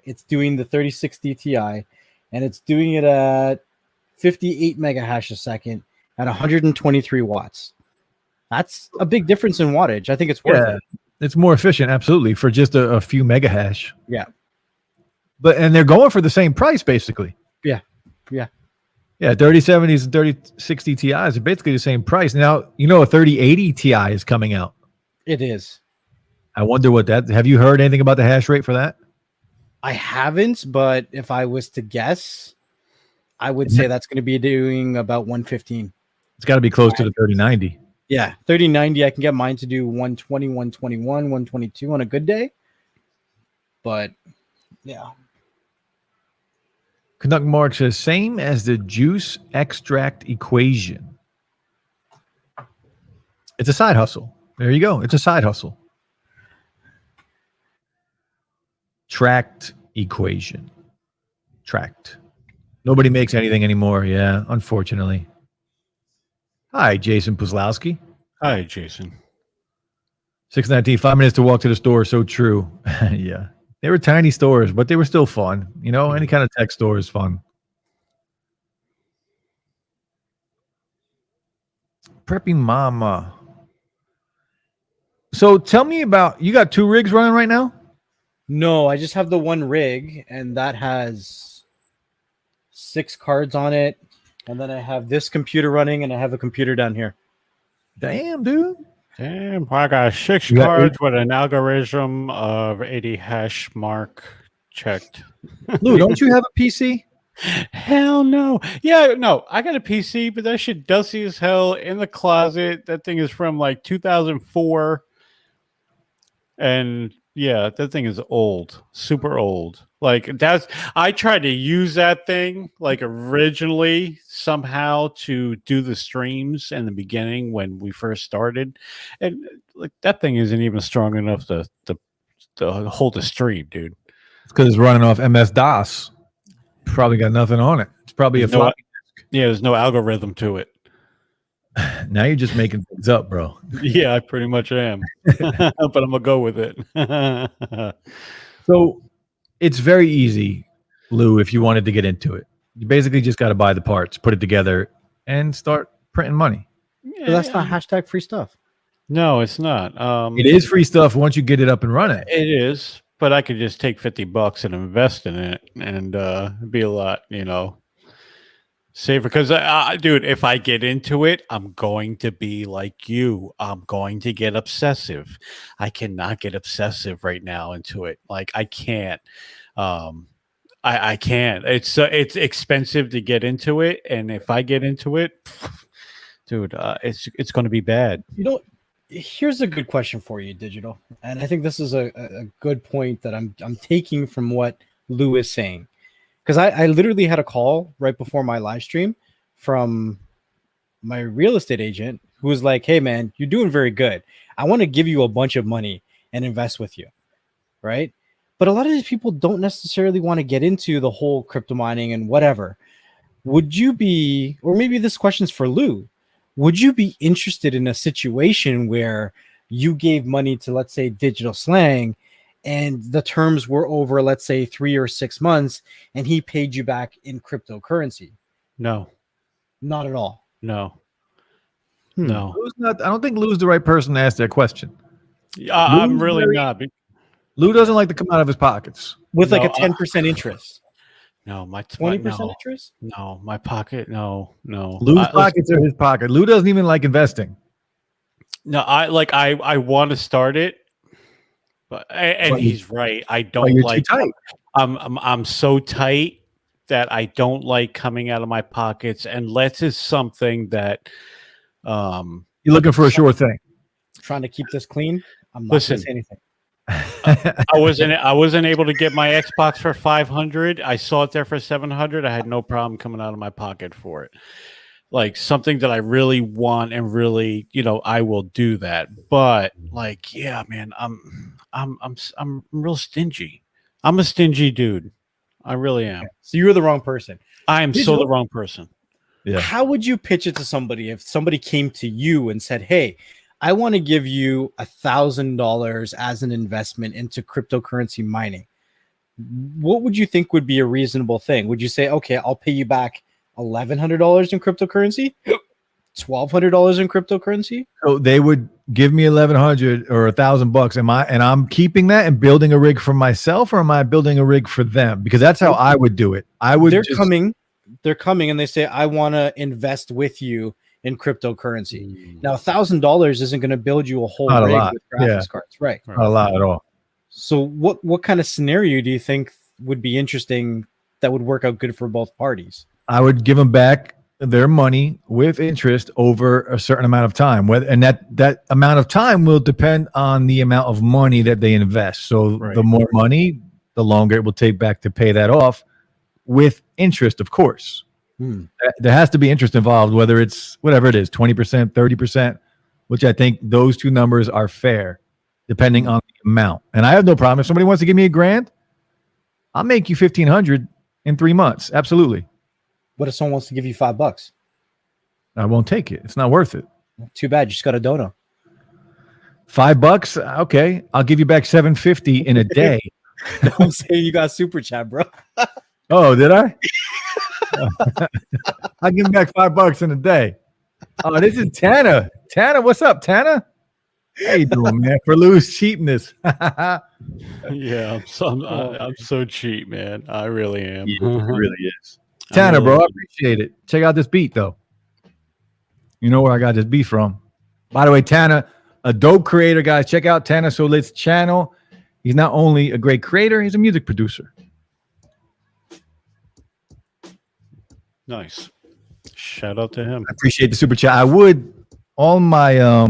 it's doing the 3060 Ti, and it's doing it at 58 mega hash a second at 123 watts. That's a big difference in wattage. I think it's worth it. It's more efficient, absolutely, for just a few mega hash. Yeah. And they're going for the same price, basically. Yeah. Yeah, 3070s and 3060 Ti's are basically the same price. Now, you know, a 3080 Ti is coming out. It is. I wonder what that. Have you heard anything about the hash rate for that? I haven't, but if I was to guess, I would say that's going to be doing about 115. It's got to be close to the 3090. Yeah, 3090. I can get mine to do 120, 121, 122 on a good day. But yeah. Canuck Mark says, same as the juice extract equation. It's a side hustle. There you go. It's a side hustle. Tract equation. Tract. Nobody makes anything anymore. Yeah, unfortunately. Hi, Jason Puzlowski. Hi, Jason. 619, 5 minutes to walk to the store. So true. Yeah. They were tiny stores, but they were still fun. You know, any kind of tech store is fun. Preppy Mama. So tell me about, you got 2 rigs running right now? No, I just have the one rig, and that has 6 cards on it. And then I have this computer running, and I have a computer down here. Damn, dude. Damn, I got 6 cards with an algorithm of 80 hash mark checked. Lou, don't you have a PC? Hell no. Yeah, no, I got a PC, but that shit dusty as hell in the closet. That thing is from like 2004. And yeah, that thing is old, super old. Like I tried to use that thing like originally somehow to do the streams in the beginning when we first started, and like that thing isn't even strong enough to hold a stream, dude. It's because it's running off MS DOS. Probably got nothing on it. It's probably a floppy disk. Yeah, there's no algorithm to it. Now you're just making things up, bro. Yeah, I pretty much am, but I'm gonna go with it. So it's very easy, Lou, if you wanted to get into it. You basically just got to buy the parts, put it together, and start printing money. Yeah. But that's not hashtag free stuff. No, it's not. It is free stuff once you get it up and running. It is, but I could just take $50 and invest in it, and it'd be a lot, safer. Because, dude, if I get into it, I'm going to be like you. I'm going to get obsessive. I cannot get obsessive right now into it. Like I can't. I can't. It's expensive to get into it, and if I get into it, dude, it's going to be bad. Here's a good question for you, Digital, and I think this is a good point that I'm taking from what Lou is saying, because I literally had a call right before my live stream from my real estate agent who was like, "Hey, man, you're doing very good. I want to give you a bunch of money and invest with you, right?" But a lot of these people don't necessarily want to get into the whole crypto mining and whatever. Would you be, or maybe this question's for Lou, would you be interested in a situation where you gave money to, let's say, Digital Slang, and the terms were over, let's say, 3 or 6 months, and he paid you back in cryptocurrency? No. Not at all. No. No. I don't think Lou's the right person to ask that question. I'm really not. Lou doesn't like to come out of his pockets. With like a 10% interest. No, my 20% interest? No, my pocket. No. Lou's pockets are his pocket. Lou doesn't even like investing. No, I want to start it, but he's right. I don't like. Too tight. I'm so tight that I don't like coming out of my pockets unless it's something that. You're looking for a sure thing. Trying to keep this clean. I'm not going to say anything. I wasn't able to get my Xbox for $500. I saw it there for $700. I had no problem coming out of my pocket for it. Like something that I really want and really, I will do that. But like, yeah, man, I'm real stingy. I'm a stingy dude. I really am. So you're the wrong person. I am the wrong person. Yeah. How would you pitch it to somebody if somebody came to you and said, "Hey, I want to give you $1,000 as an investment into cryptocurrency mining"? What would you think would be a reasonable thing? Would you say, "Okay, I'll pay you back $1,100 in cryptocurrency, $1,200 in cryptocurrency"? So they would give me $1,100 or $1,000. And I'm keeping that and building a rig for myself, or am I building a rig for them? Because that's how I would do it. they're coming and they say, I want to invest with you in cryptocurrency. Now, $1,000 isn't going to build you a whole Not a rig lot. with graphics cards, right? Not a lot at all. So what kind of scenario do you think would be interesting that would work out good for both parties? I would give them back their money with interest over a certain amount of time. And that amount of time will depend on the amount of money that they invest. So the more money, the longer it will take back to pay that off with interest, of course. There has to be interest involved, whether it's whatever it is, 20%, 30%, which I think those two numbers are fair, depending on the amount. And I have no problem. If somebody wants to give me $1,000, I'll make you $1,500 in 3 months. Absolutely. What if someone wants to give you $5? I won't take it. It's not worth it. Too bad. You just got a dono. $5? Okay. I'll give you back $750 in a day. I'm saying you got super chat, bro. Oh, did I? I'll give him back $5 in a day. Oh, this is Tana. Tana, what's up, Tana? How you doing, man? For loose cheapness. Yeah, I'm so cheap, man. I really am. Yeah, it really is. Tana, bro, I appreciate it. Check out this beat, though. You know where I got this beat from. By the way, Tana, a dope creator, guys. Check out Tana Solit's channel. He's not only a great creator, he's a music producer. Nice. Shout out to him. I appreciate the super chat. All my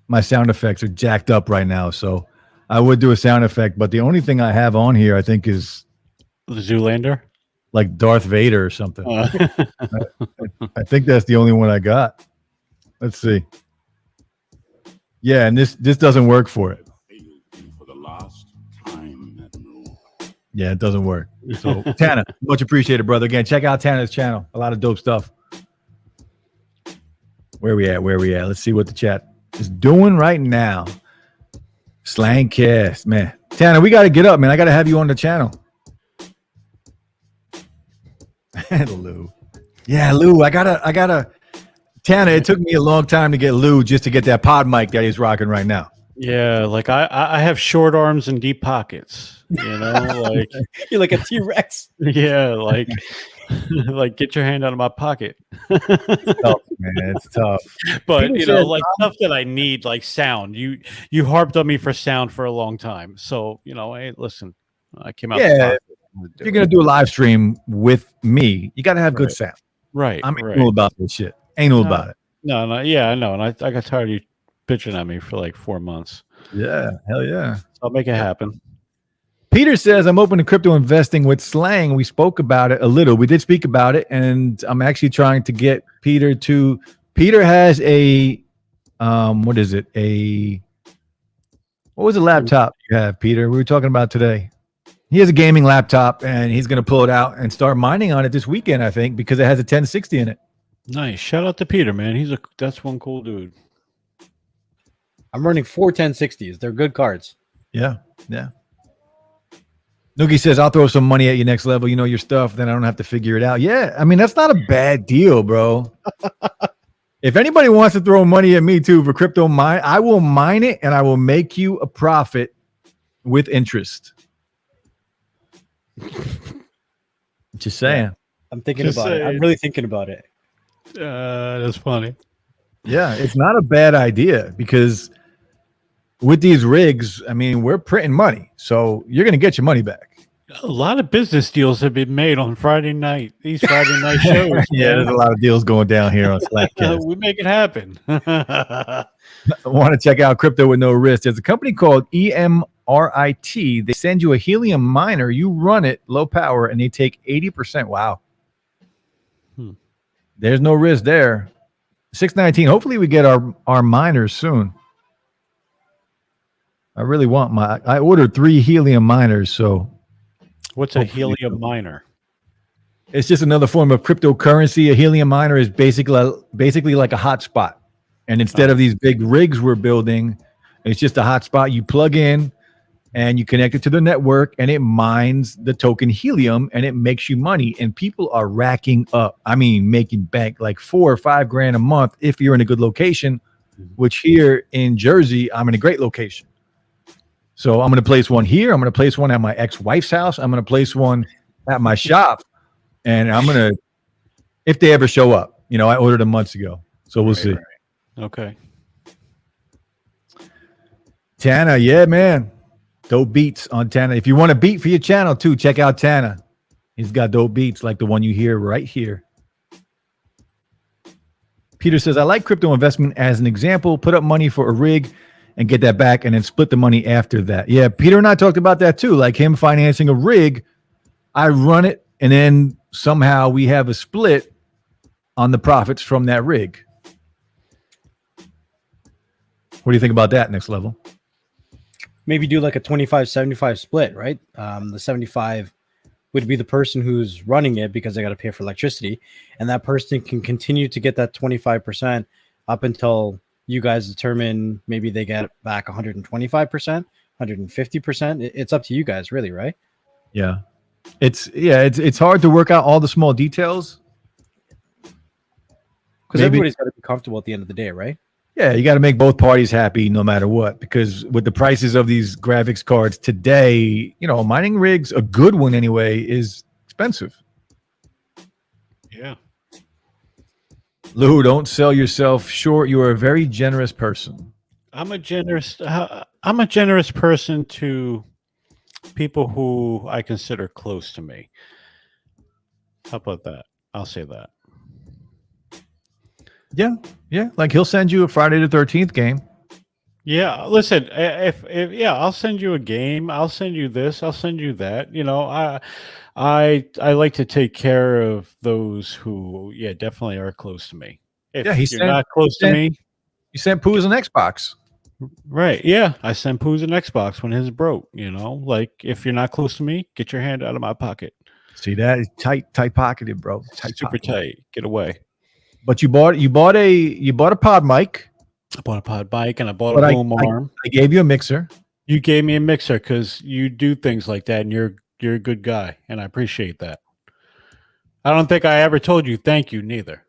my sound effects are jacked up right now, so I would do a sound effect, but the only thing I have on here, I think, is the Zoolander, like Darth Vader or something. I think that's the only one I got. Let's see. Yeah, and this doesn't work for it. For the last time, Admiral. Yeah, it doesn't work. So Tana, much appreciated, brother. Again, check out Tana's channel. A lot of dope stuff. Where we at? Let's see what the chat is doing right now. Slangcast, man. Tana, we got to get up, man. I got to have you on the channel. Lou. Yeah, Lou. I gotta. Tana, it took me a long time to get Lou just to get that pod mic that he's rocking right now. Yeah, like I have short arms and deep pockets. You know, like you're like a T-Rex. Yeah, like get your hand out of my pocket. It's tough, man. It's tough. But you know, like stuff that I need, like sound. You harped on me for sound for a long time. So, you know, hey, listen, I came out. Yeah, if you're gonna do a live stream with me, you gotta have good sound. Right. I'm anal about this shit. Anal about it. No, yeah, I know. And I got tired of you bitching at me for like 4 months. Yeah, hell yeah. So I'll make it happen. Peter says, I'm open to crypto investing with Slang. We spoke about it a little. We did speak about it, and I'm actually trying to get Peter to. Peter has a, what is it? What was the laptop you have, Peter? We were talking about today. He has a gaming laptop, and he's going to pull it out and start mining on it this weekend, I think, because it has a 1060 in it. Nice. Shout out to Peter, man. That's one cool dude. I'm running 4 1060s. They're good cards. Yeah. Noogie says, I'll throw some money at you next level. You know your stuff. Then I don't have to figure it out. Yeah. I mean, that's not a bad deal, bro. If anybody wants to throw money at me too for crypto mine, I will mine it and I will make you a profit with interest. Just saying. I'm thinking about it. I'm really thinking about it. That's funny. Yeah, it's not a bad idea because with these rigs, I mean, we're printing money, so you're going to get your money back. A lot of business deals have been made on Friday night. These Friday night shows. Yeah, there's a lot of deals going down here on Slackcast. We make it happen. I want to check out crypto with no risk. There's a company called EMRIT. They send you a helium miner. You run it low power, and they take 80%. Wow. There's no risk there. 619. Hopefully we get our miners soon. I really want I ordered 3 helium miners, so. What's a helium miner? It's just another form of cryptocurrency. A helium miner is basically like a hotspot. And instead of these big rigs we're building, it's just a hotspot you plug in and you connect it to the network and it mines the token helium and it makes you money. And people are racking up, making bank like $4 or $5 grand a month if you're in a good location, which here in Jersey, I'm in a great location. So I'm going to place one here. I'm going to place one at my ex-wife's house. I'm going to place one at my shop. And I'm going to if they ever show up. I ordered them months ago, so we'll see. Right. Okay. Tana, yeah, man. Dope beats on Tana. If you want a beat for your channel too, check out Tana. He's got dope beats like the one you hear right here. Peter says, I like crypto investment as an example. Put up money for a rig and get that back and then split the money after that. Yeah, Peter and I talked about that too. Like him financing a rig. I run it and then somehow we have a split on the profits from that rig. What do you think about that next level? Maybe do like a 25-75 split, right? The 75 would be the person who's running it because they got to pay for electricity, and that person can continue to get that 25% up until you guys determine maybe they get back 125%, 150%. It's up to you guys, really, right? Yeah. It's hard to work out all the small details because everybody's got to be comfortable at the end of the day, right? Yeah, you got to make both parties happy no matter what, because with the prices of these graphics cards today, mining rigs, a good one anyway, is expensive. Yeah. Lou, don't sell yourself short. You are a very generous person. I'm a generous person to people who I consider close to me. How about that? I'll say that. Yeah. Like he'll send you a Friday the 13th game. Yeah, listen. If I'll send you a game. I'll send you this. I'll send you that. I like to take care of those who, definitely are close to me. If you're not close to me, you sent Pooh's an Xbox. Right. Yeah, I sent Pooh's an Xbox when his broke. Like if you're not close to me, get your hand out of my pocket. See that? Tight pocketed, bro. Super tight. Get away. But you bought a pod mic. I bought a pod mic and I bought a boom arm. I gave you a mixer. You gave me a mixer because you do things like that, and you're a good guy, and I appreciate that. I don't think I ever told you thank you, neither.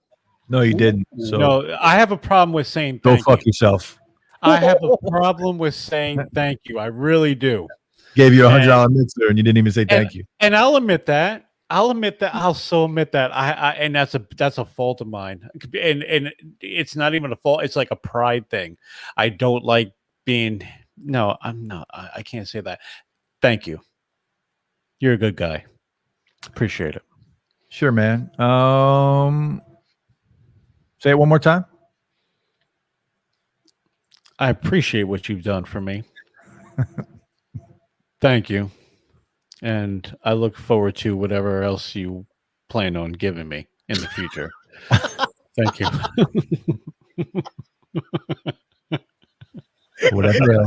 No, you didn't. So no, I have a problem with saying go thank fuck you. yourself. I have a problem with saying thank you. I really do. Gave you $100 mixer and you didn't even say thank you. And I'll admit that. I'll so admit that. I and that's a fault of mine. And it's not even a fault. It's like a pride thing. I don't like being. No, I'm not. I can't say that. Thank you. You're a good guy. Appreciate it. Sure, man. Say it one more time. I appreciate what you've done for me. Thank you. And I look forward to whatever else you plan on giving me in the future. Thank you. Whatever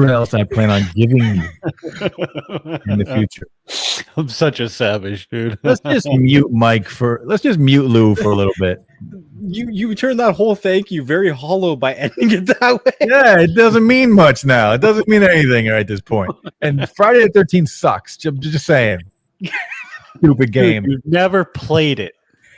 else I plan on giving you in the future. I'm such a savage, dude. Let's just mute Lou for a little bit. You turned that whole thank you very hollow by ending it that way. Yeah, it doesn't mean much now. It doesn't mean anything at this point. And Friday the 13th sucks. Just saying. Stupid game. Dude, you've never played it.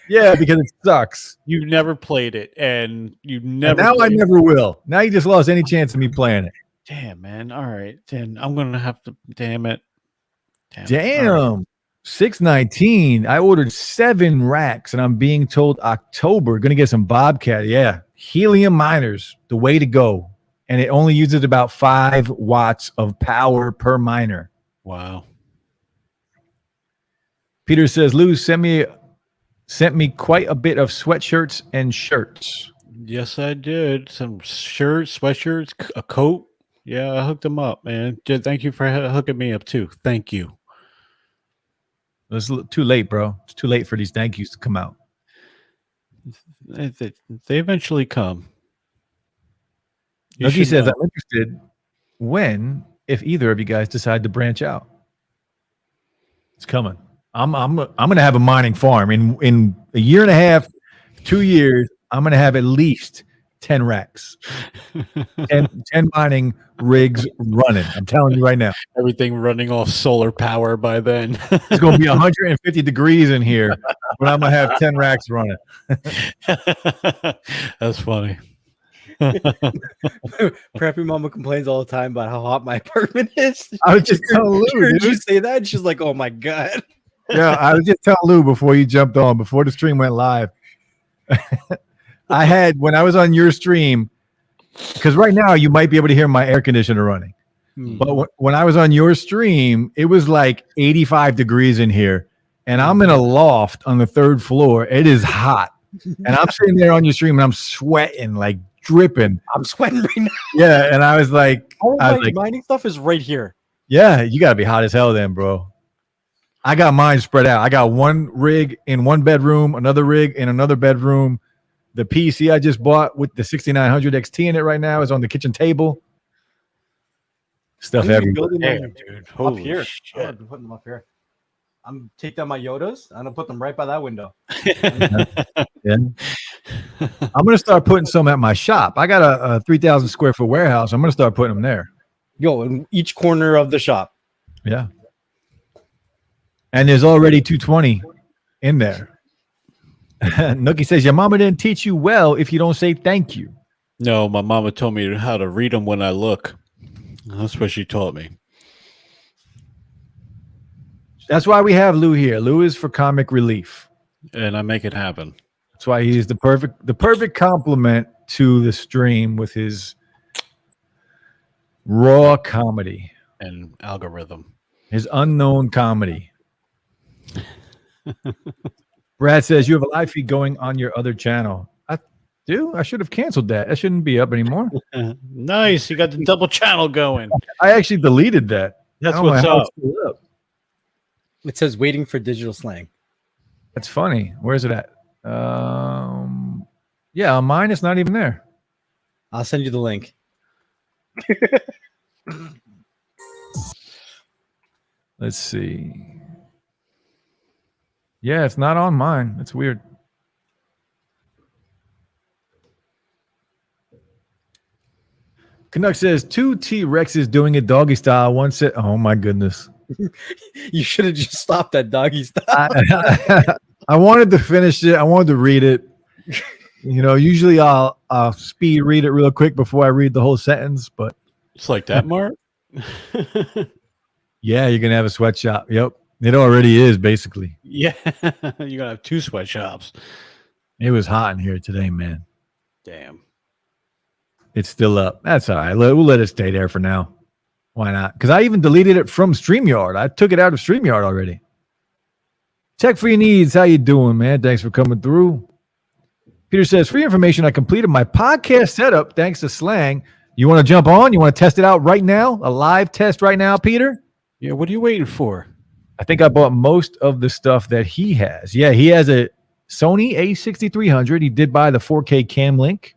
Yeah, because it sucks. You've never played it, and you never. And now I never will. Now you just lost any chance of me playing it. Damn, man. All right, then I'm gonna have to. Damn it. Damn. 619. I ordered 7 racks, and I'm being told October. Gonna get some Bobcat. Yeah, helium miners, the way to go. And it only uses about 5 watts of power per miner. Wow. Peter says, Lou sent me quite a bit of sweatshirts and shirts. Yes, I did. Some shirts, sweatshirts, a coat. Yeah, I hooked them up, man. Thank you for hooking me up too. Thank you. It's too late, bro. It's too late for these thank yous to come out. They eventually come. He says, I'm interested if either of you guys decide to branch out. It's coming. I'm gonna have a mining farm in a year and a half, 2 years. I'm gonna have at least 10 racks, 10 mining rigs running. I'm telling you right now. Everything running off solar power by then. It's gonna be 150 degrees in here, but I'm gonna have 10 racks running. That's funny. Preppy Mama complains all the time about how hot my apartment is. I was just telling Lou, did you say that? She's like, "Oh my god." Yeah, I was just telling Lou before you jumped on, before the stream went live. I had, when I was on your stream, because right now you might be able to hear my air conditioner running. But when I was on your stream, it was like 85 degrees in here. And I'm in a loft on the 3rd floor. It is hot. And I'm sitting there on your stream and I'm sweating, like dripping. I'm sweating right now. Yeah. And I was like, mining stuff is right here. Yeah, you got to be hot as hell then, bro. I got mine spread out. I got one rig in one bedroom, another rig in another bedroom. The PC I just bought with the 6900 XT in it right now is on the kitchen table. Stuff everywhere. Damn, dude. Up here. Shit. I'm putting them up here. I'm take down my Yodas. I'm gonna put them right by that window. Yeah. I'm gonna start putting some at my shop. I got a 3,000 square foot warehouse. I'm gonna start putting them there. Yo, in each corner of the shop. Yeah. And there's already 220 in there. Nookie says, your mama didn't teach you well if you don't say thank you. No, my mama told me how to read them when I look. That's what she taught me. That's why we have Lou here. Lou is for comic relief. And I make it happen. That's why he's the perfect complement to the stream with his raw comedy. And algorithm. His unknown comedy. Brad says, you have a live feed going on your other channel. I do? I should have canceled that. That shouldn't be up anymore. Nice. You got the double channel going. I actually deleted that. That's what's up. It says waiting for digital slang. That's funny. Where's it at? Yeah, on mine it's not even there. I'll send you the link. Let's see. Yeah, it's not on mine. It's weird. Canuck says 2 T-Rexes doing it doggy style. One set. Oh my goodness. You should have just stopped that doggy style. I wanted to finish it. I wanted to read it. You know, usually I'll speed read it real quick before I read the whole sentence, but it's like that, Mark. Yeah, you're gonna have a sweatshop. Yep. It already is, basically. Yeah. You're gonna have 2 sweatshops. It was hot in here today, man. Damn. It's still up. That's all right. We'll let it stay there for now. Why not? Because I even deleted it from StreamYard. I took it out of StreamYard already. Tech Free Needs, how you doing, man? Thanks for coming through. Peter says, free information. I completed my podcast setup thanks to Slang. You want to jump on? You want to test it out right now? A live test right now, Peter? Yeah, what are you waiting for? I think I bought most of the stuff that he has. Yeah, he has a Sony A6300. He did buy the 4K Cam Link.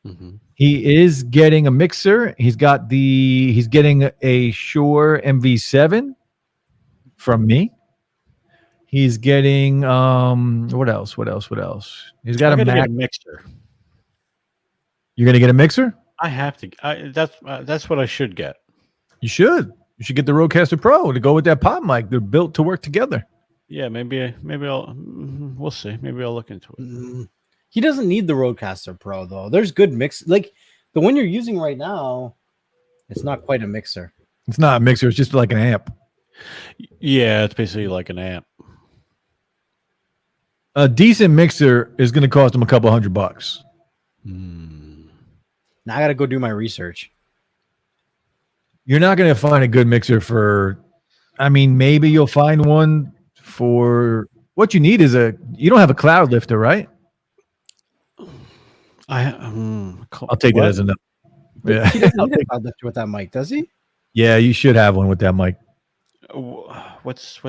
Mm-hmm. He is getting a mixer. He's getting a Shure MV7 from me. He's getting what else? He's got a Mac. Get a mixer. You're gonna get a mixer? I have to. That's what I should get. You should. You should get the Rodecaster Pro to go with that pop mic. They're built to work together. Yeah, maybe I'll. We'll see. Maybe I'll look into it. He doesn't need the Rodecaster Pro though. There's good mix. Like the one you're using right now, it's not quite a mixer. It's not a mixer. It's just like an amp. Yeah, it's basically like an amp. A decent mixer is going to cost him a couple $100. Now I got to go do my research. You're not going to find a good mixer for. I mean, maybe you'll find one for what you need is you don't have a cloud lifter, right? I'll take it as enough. Yeah. He doesn't need a cloud lifter with that mic, does he? Yeah, you should have one with that mic. What's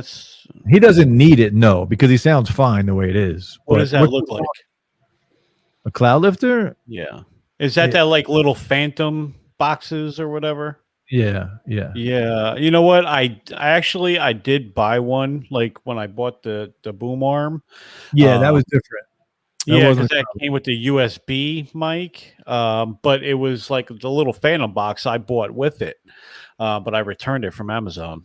He doesn't need it, no, because he sounds fine the way it is. What does that look like? A cloud lifter? Yeah. Is that like little phantom boxes or whatever? Yeah. You know what? I did buy one like when I bought the boom arm. Yeah, that was different. Yeah, because that came with the USB mic, but it was like the little phantom box I bought with it, but I returned it from Amazon.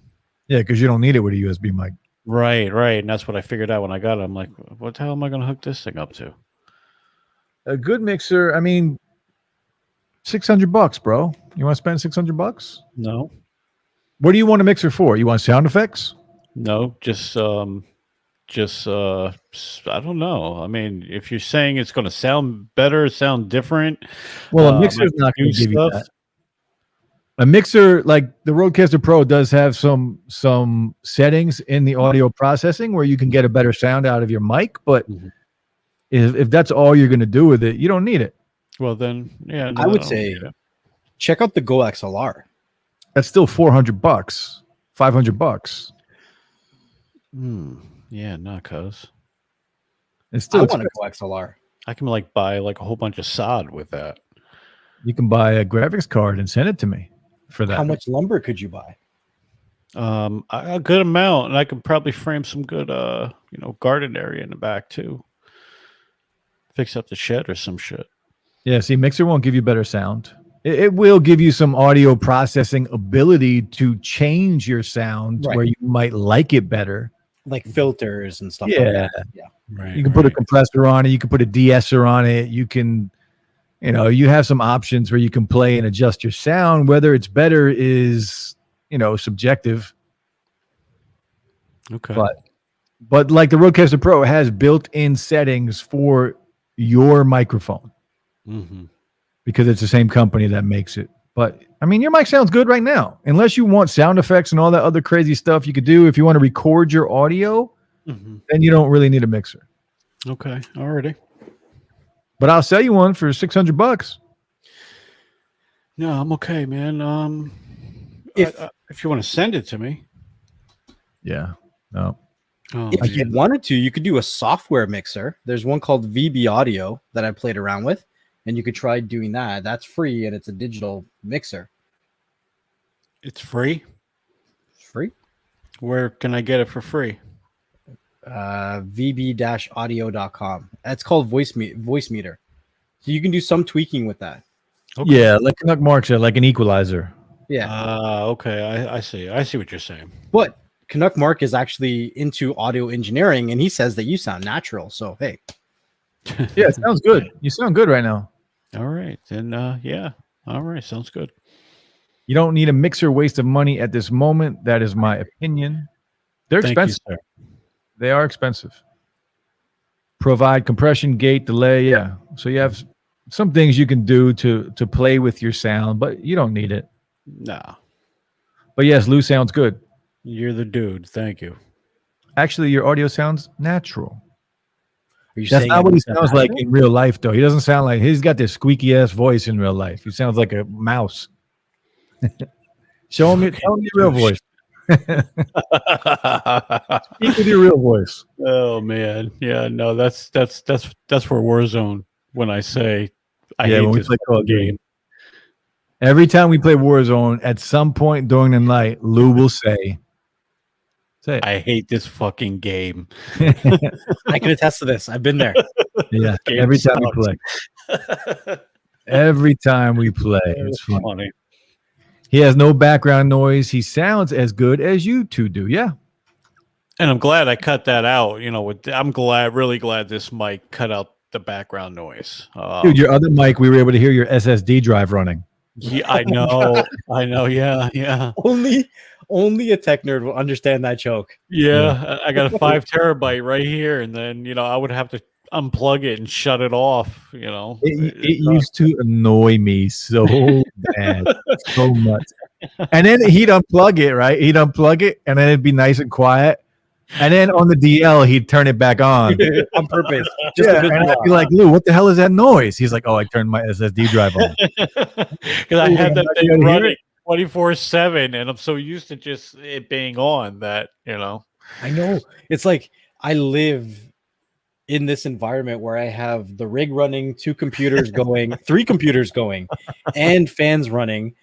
Yeah, because you don't need it with a USB mic. Right, and that's what I figured out when I got it. I'm like, what the hell am I going to hook this thing up to? A good mixer, I mean, $600, bro. You want to spend $600? No. What do you want a mixer for? You want sound effects? No, just just I don't know. I mean, if you're saying it's going to sound better, sound different, well, a mixer is not going to give you that. A mixer like the Rodecaster Pro does have some settings in the audio processing where you can get a better sound out of your mic, but if that's all you're going to do with it, you don't need it. Well, then, yeah, no, I would say check out the Go XLR. That's still $400, $500. Yeah, not cause it's still. I want a Go XLR. I can like buy like a whole bunch of sod with that. You can buy a graphics card and send it to me for that. How much lumber could you buy? A good amount, and I could probably frame some good, garden area in the back too. Fix up the shed or some shit. Yeah, see, mixer won't give you better sound. It will give you some audio processing ability to change your sound where you might like it better. Like filters and stuff. Yeah. Like that. Yeah. Right. You can put a compressor on it. You can put a de-esser on it. You can, you have some options where you can play and adjust your sound. Whether it's better is, subjective. Okay. But like the Rodecaster Pro has built-in settings for your microphone because it's the same company that makes it. But I mean, your mic sounds good right now. Unless you want sound effects and all that other crazy stuff you could do. If you want to record your audio, then you don't really need a mixer. Okay, already. But I'll sell you one for $600. No, I'm okay, man. If you want to send it to me. Yeah. No. If you wanted to, you could do a software mixer. There's one called VB Audio that I played around with, and you could try doing that. That's free, and it's a digital mixer. It's free? It's free. Where can I get it for free? VB-audio.com. That's called Voice Meter. So you can do some tweaking with that. Okay. Yeah, like Canuck Mark said, like an equalizer. Yeah. Okay. I see. I see what you're saying. But Canuck Mark is actually into audio engineering, and he says that you sound natural. So, hey. Yeah, it sounds good. You sound good right now. All right. Then, yeah. All right. Sounds good. You don't need a mixer waste of money at this moment. That is my opinion. They're expensive. You, they are expensive. Provide compression, gate, delay. Yeah. So you have some things you can do to play with your sound, but you don't need it. Nah. But yes, Lou sounds good. You're the dude. Thank you. Actually, your audio sounds natural. That's not what he sounds like in real life, though. He doesn't sound like he's got this squeaky ass voice in real life. He sounds like a mouse. Tell me your real voice. Speak with your real voice. Oh man, yeah, no, that's for Warzone. When I say I hate this game. Every time we play Warzone, at some point during the night, Lou will say it. I hate this fucking game. I can attest to this. I've been there. Yeah, every time we play. Every time we play. It's funny. He has no background noise. He sounds as good as you two do. Yeah. And I'm glad I cut that out. I'm really glad this mic cut out the background noise. Dude, your other mic, we were able to hear your SSD drive running. Yeah, I know. I know. Yeah. Only a tech nerd will understand that joke. Yeah. I got a 5 terabyte right here. And then, I would have to unplug it and shut it off. It used to annoy me so bad, so much. And then he'd unplug it, right? He'd unplug it, and then it'd be nice and quiet. And then on the DL, he'd turn it back on on purpose. And I'd be like, Lou, what the hell is that noise? He's like, oh, I turned my SSD drive on. Because I had that thing running 24/7, and I'm so used to just it being on that, I know. It's like I live in this environment where I have the rig running, 2 computers going, 3 computers going, and fans running,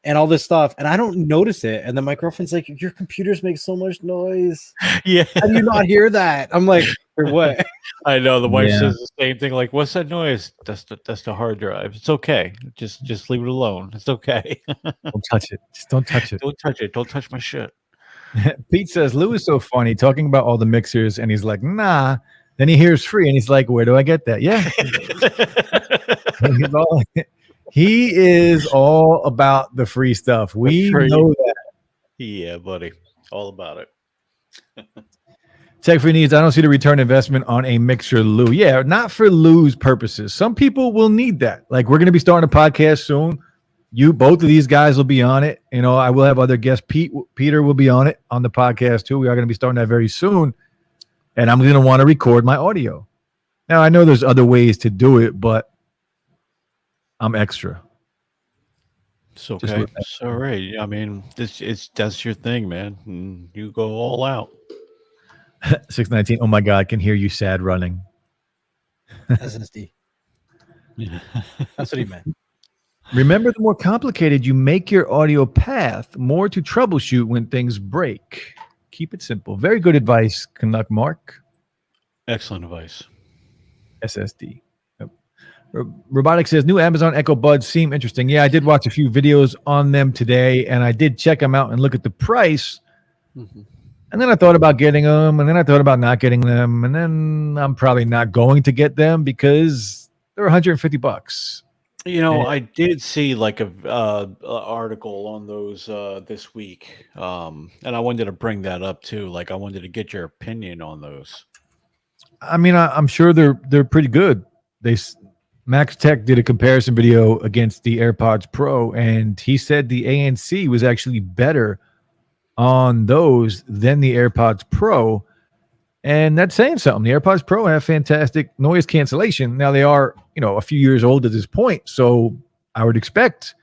and all this stuff, and I don't notice it. And then my girlfriend's like, "Your computers make so much noise. Yeah, how do you not hear that?" I'm like, "For what?" I know the wife says the same thing. Like, "What's that noise?" That's the hard drive. It's okay. Just leave it alone. It's okay. Don't touch it. Just don't touch it. Don't touch it. Don't touch my shit. Pete says Lou is so funny talking about all the mixers, and he's like, "Nah." Then he hears free, and he's like, "Where do I get that?" Yeah. He is all about the free stuff. We know that. Yeah, buddy. All about it. Tech Free Needs, I don't see the return investment on a mixer, Lou. Yeah, not for Lou's purposes. Some people will need that. Like, we're going to be starting a podcast soon. Both of these guys will be on it. You know, I will have other guests. Peter will be on it on the podcast too. We are going to be starting that very soon. And I'm going to want to record my audio. Now, I know there's other ways to do it, but I'm extra. It's okay. It's all right. I mean, that's your thing, man. And you go all out. 619. Oh my God, I can hear you sad running. SSD. That's what he meant. Remember, the more complicated you make your audio path, more to troubleshoot when things break. Keep it simple. Very good advice, Canuck Mark. Excellent advice. SSD. Yep. Robotic says, new Amazon Echo Buds seem interesting. Yeah, I did watch a few videos on them today, and I did check them out and look at the price. Mm-hmm. And then I thought about getting them, and then I thought about not getting them, and then I'm probably not going to get them because they're $150. You know, I did see like a article on those this week, and I wanted to bring that up too. Like, I wanted to get your opinion on those. I mean, I'm sure they're pretty good. Max Tech did a comparison video against the AirPods Pro, and he said the ANC was actually better on those than the AirPods Pro, and that's saying something. The AirPods Pro have fantastic noise cancellation. Now, they are, a few years old at this point, so I would expect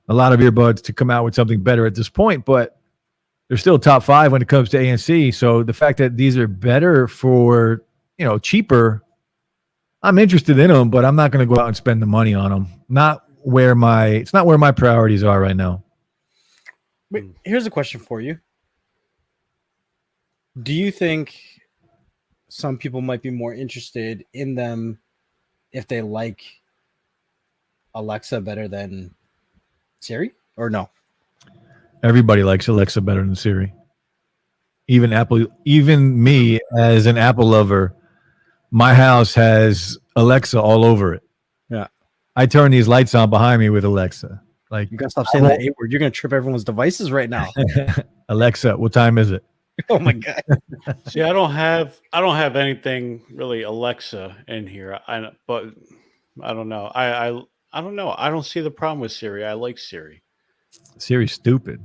a lot of earbuds to come out with something better at this point, but they're still top 5 when it comes to ANC. So the fact that these are better for, cheaper, I'm interested in them, but I'm not going to go out and spend the money on them. It's not where my priorities are right now. Wait, here's a question for you. Do you think some people might be more interested in them if they like Alexa better than Siri, or no? Everybody likes Alexa better than Siri. Even me as an Apple lover, my house has Alexa all over it. Yeah. I turn these lights on behind me with Alexa. Like, you gotta stop saying that A word. You're gonna trip everyone's devices right now. Alexa, what time is it? Oh my God. See, I don't have anything really Alexa in here. But I don't know. I don't know. I don't see the problem with Siri. I like Siri. Siri's stupid.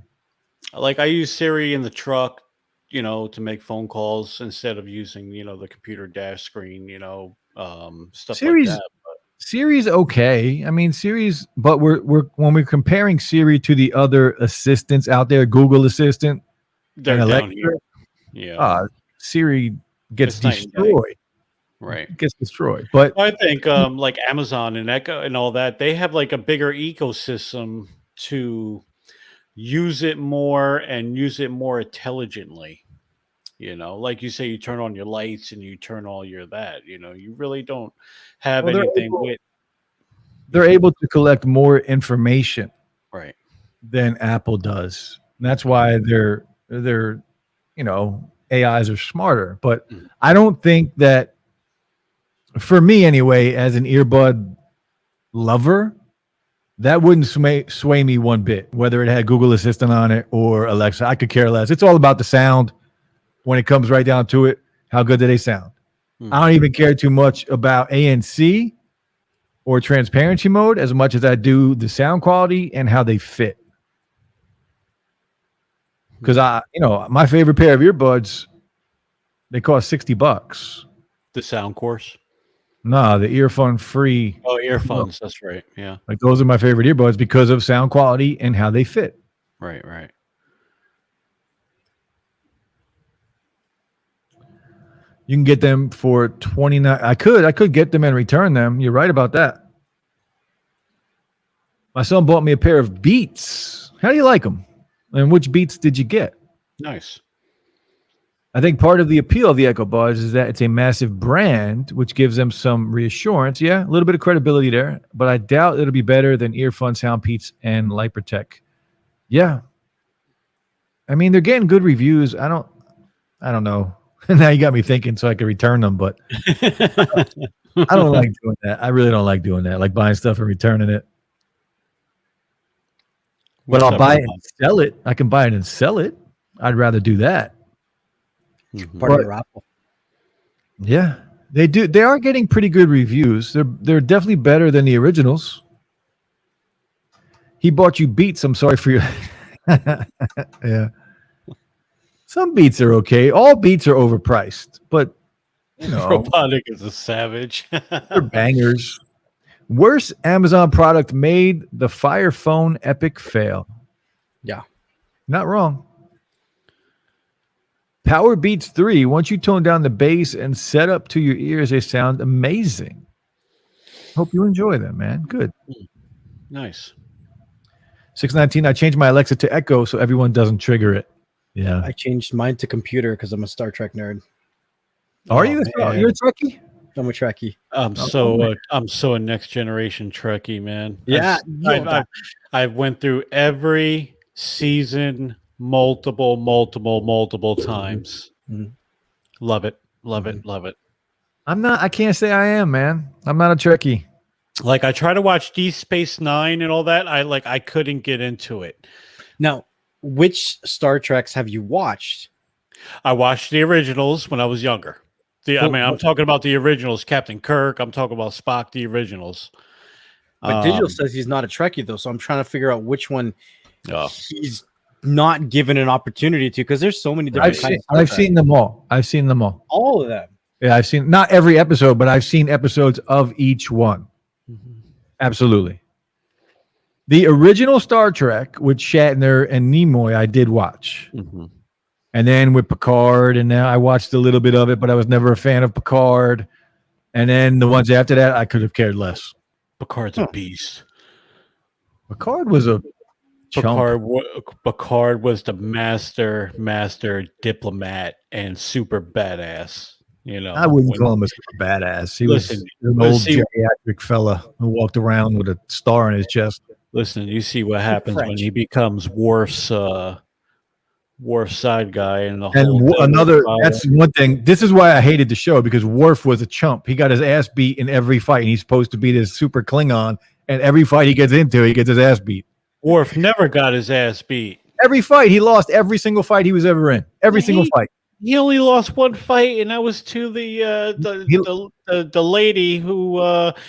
Like, I use Siri in the truck, to make phone calls instead of using, the computer dash screen, stuff Siri's, like that. Siri's okay. I mean, but we're when we're comparing Siri to the other assistants out there, Google Assistant, they're down here. Yeah. Siri gets destroyed. Right. It gets destroyed. But I think like Amazon and Echo and all that, they have like a bigger ecosystem to use it more and use it more intelligently. Like you say, you turn on your lights and you turn all your that. You really don't have anything with. They're able to collect more information, right, than Apple does. And that's why their AIs are smarter. But I don't think that, for me anyway, as an earbud lover, that wouldn't sway me one bit, whether it had Google Assistant on it or Alexa. I could care less. It's all about the sound when it comes right down to it. How good do they sound? I don't even care too much about ANC or transparency mode as much as I do the sound quality and how they fit. Because my favorite pair of earbuds, they cost $60. The Sound Course? No, the earphone free. Oh, earphones. That's right. Yeah. Like, those are my favorite earbuds because of sound quality and how they fit. Right, right. You can get them for $29. I could get them and return them. You're right about that. My son bought me a pair of Beats. How do you like them? And which Beats did you get? Nice. I think part of the appeal of the Echo Buds is that it's a massive brand, which gives them some reassurance. Yeah, a little bit of credibility there, but I doubt it'll be better than Earfun, Soundpeats, and Light Protect. Yeah. I mean, they're getting good reviews. I don't know. Now you got me thinking so I can return them, but I don't like doing that. I really don't like doing that, like buying stuff and returning it. But I'll buy it and sell it. I can buy it and sell it. I'd rather do that. Part of your raffle. Yeah, they do. They are getting pretty good reviews. They're definitely better than the originals. He bought you Beats. I'm sorry for you. Yeah. Some Beats are okay. All Beats are overpriced, but you know, Robotic is a savage. they're bangers. Worst Amazon product made the Fire Phone epic fail. Yeah. Not wrong. Power Beats 3. Once you tone down the bass and set up to your ears, they sound amazing. Hope you enjoy them, man. Good. Nice. 619. I changed my Alexa to Echo so everyone doesn't trigger it. Yeah. I changed mine to computer because I'm a Star Trek nerd. Are you? Man. You're a Trekkie? I'm a Trekkie. I'm so a next generation Trekkie, man. Yeah, I went through every season multiple times. Mhm. Love it. Love it. I can't say I am, man. I'm not a Trekkie. Like I try to watch Deep Space Nine and all that. I couldn't get into it. Now, which Star Treks have you watched? I watched the originals when I was younger. I'm talking about the originals, Captain Kirk. I'm talking about Spock, the originals. But Digital says he's not a Trekkie, though, so I'm trying to figure out which one he's not given an opportunity to, because there's so many different kinds. I've seen them all. All of them. Yeah, I've seen not every episode, but I've seen episodes of each one. Mm-hmm. Absolutely. The original Star Trek with Shatner and Nimoy, I did watch. Mm-hmm. And then with Picard, and now I watched a little bit of it, but I was never a fan of Picard. And then the ones after that, I could have cared less. Picard's a beast. Picard was a chump. Picard was the master diplomat and super badass. You know, I wouldn't call him a super badass. He was an old geriatric fella who walked around with a star on his chest. Listen, you see what happens when he becomes Worf's side guy and the whole. That's one thing. This is why I hated the show, because Worf was a chump. He got his ass beat in every fight, and he's supposed to be this super Klingon. And every fight he gets into, he gets his ass beat. Worf never got his ass beat. Every fight he lost. Every single fight he was ever in. Every single fight. He only lost one fight, and that was to the lady who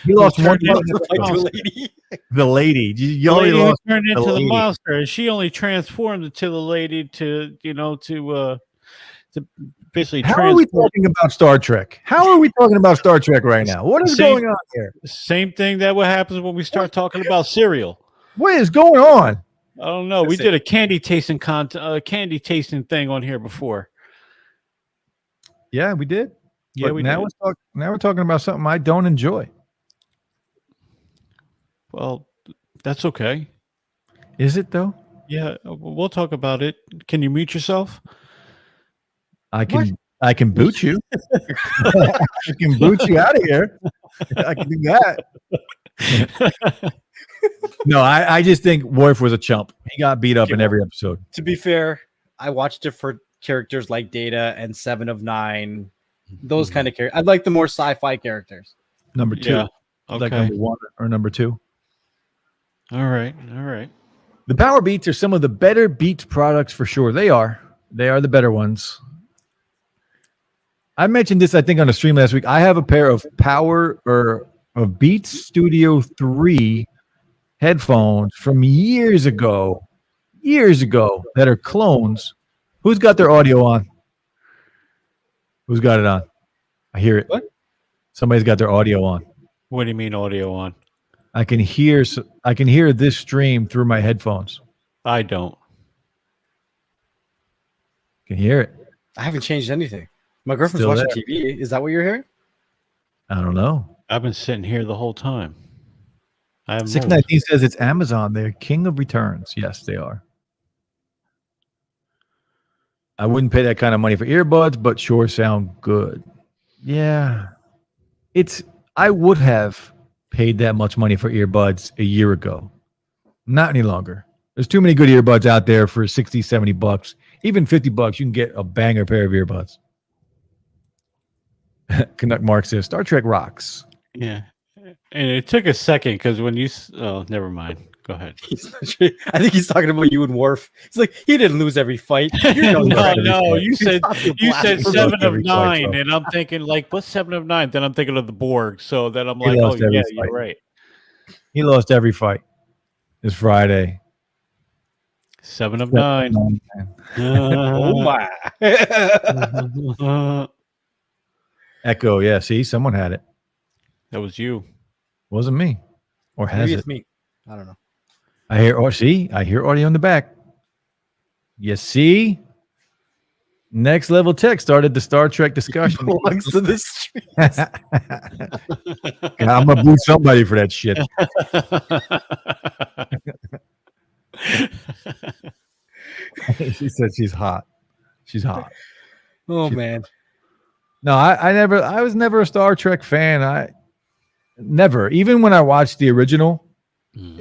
he lost one fight to the lady. The lady. You only lost. Turned into the monster, and she only transformed into the lady to basically. How are we talking about Star Trek? How are we talking about Star Trek right now? What is going on here? Same thing that what happens when we start talking about cereal. What is going on? I don't know. We did a candy tasting thing on here before. Yeah, we did. Yeah, now we're talking about something I don't enjoy. Well, that's okay. Is it though? Yeah, we'll talk about it. Can you mute yourself? I can boot you. I can boot you out of here. I can do that. No, I just think Worf was a chump. He got beat up in every episode. To be fair, I watched it for characters like Data and 7 of 9, those kind of characters. I'd like the more sci-fi characters. Number 2. Yeah. Okay. Like number 1 or number 2. All right. The Power Beats are some of the better Beats products for sure. They are the better ones. I mentioned this, I think, on a stream last week. I have a pair of of Beats Studio 3 headphones from years ago that are clones. Who's got their audio on? Who's got it on? I hear it. What? Somebody's got their audio on. What do you mean audio on? I can hear this stream through my headphones. I don't. I can hear it. I haven't changed anything. My girlfriend's Still watching TV. Is that what you're hearing? I don't know. I've been sitting here the whole time. 619 says it's Amazon. They're king of returns. Yes, they are. I wouldn't pay that kind of money for earbuds, but sure sound good. Yeah. I would have paid that much money for earbuds a year ago. Not any longer. There's too many good earbuds out there for 60, 70 bucks. Even 50 bucks, you can get a banger pair of earbuds. Canuck Mark says, Star Trek rocks. Yeah. And it took a second because when you, oh, never mind. Go ahead. I think he's talking about you and Worf. He's like, he didn't lose every fight. You're no. You said 7 of every fight, 9, bro. and I'm thinking like, what's 7 of 9? Then I'm thinking of the Borg. So then I'm He like, oh lost every yeah, fight. you're right. He lost every fight. It's Friday. 7 of 9. Oh my. Echo. Yeah. See, someone had it. That was you. Wasn't me. Or has Maybe it? it's me. I don't know. I hear. Or see, I hear audio in the back. You see. Next Level Tech started the Star Trek discussion. Belongs to this stream. I'm gonna boot somebody for that shit. She said she's hot. She's hot. Oh man. No, I was never a Star Trek fan. I never. Even when I watched the original,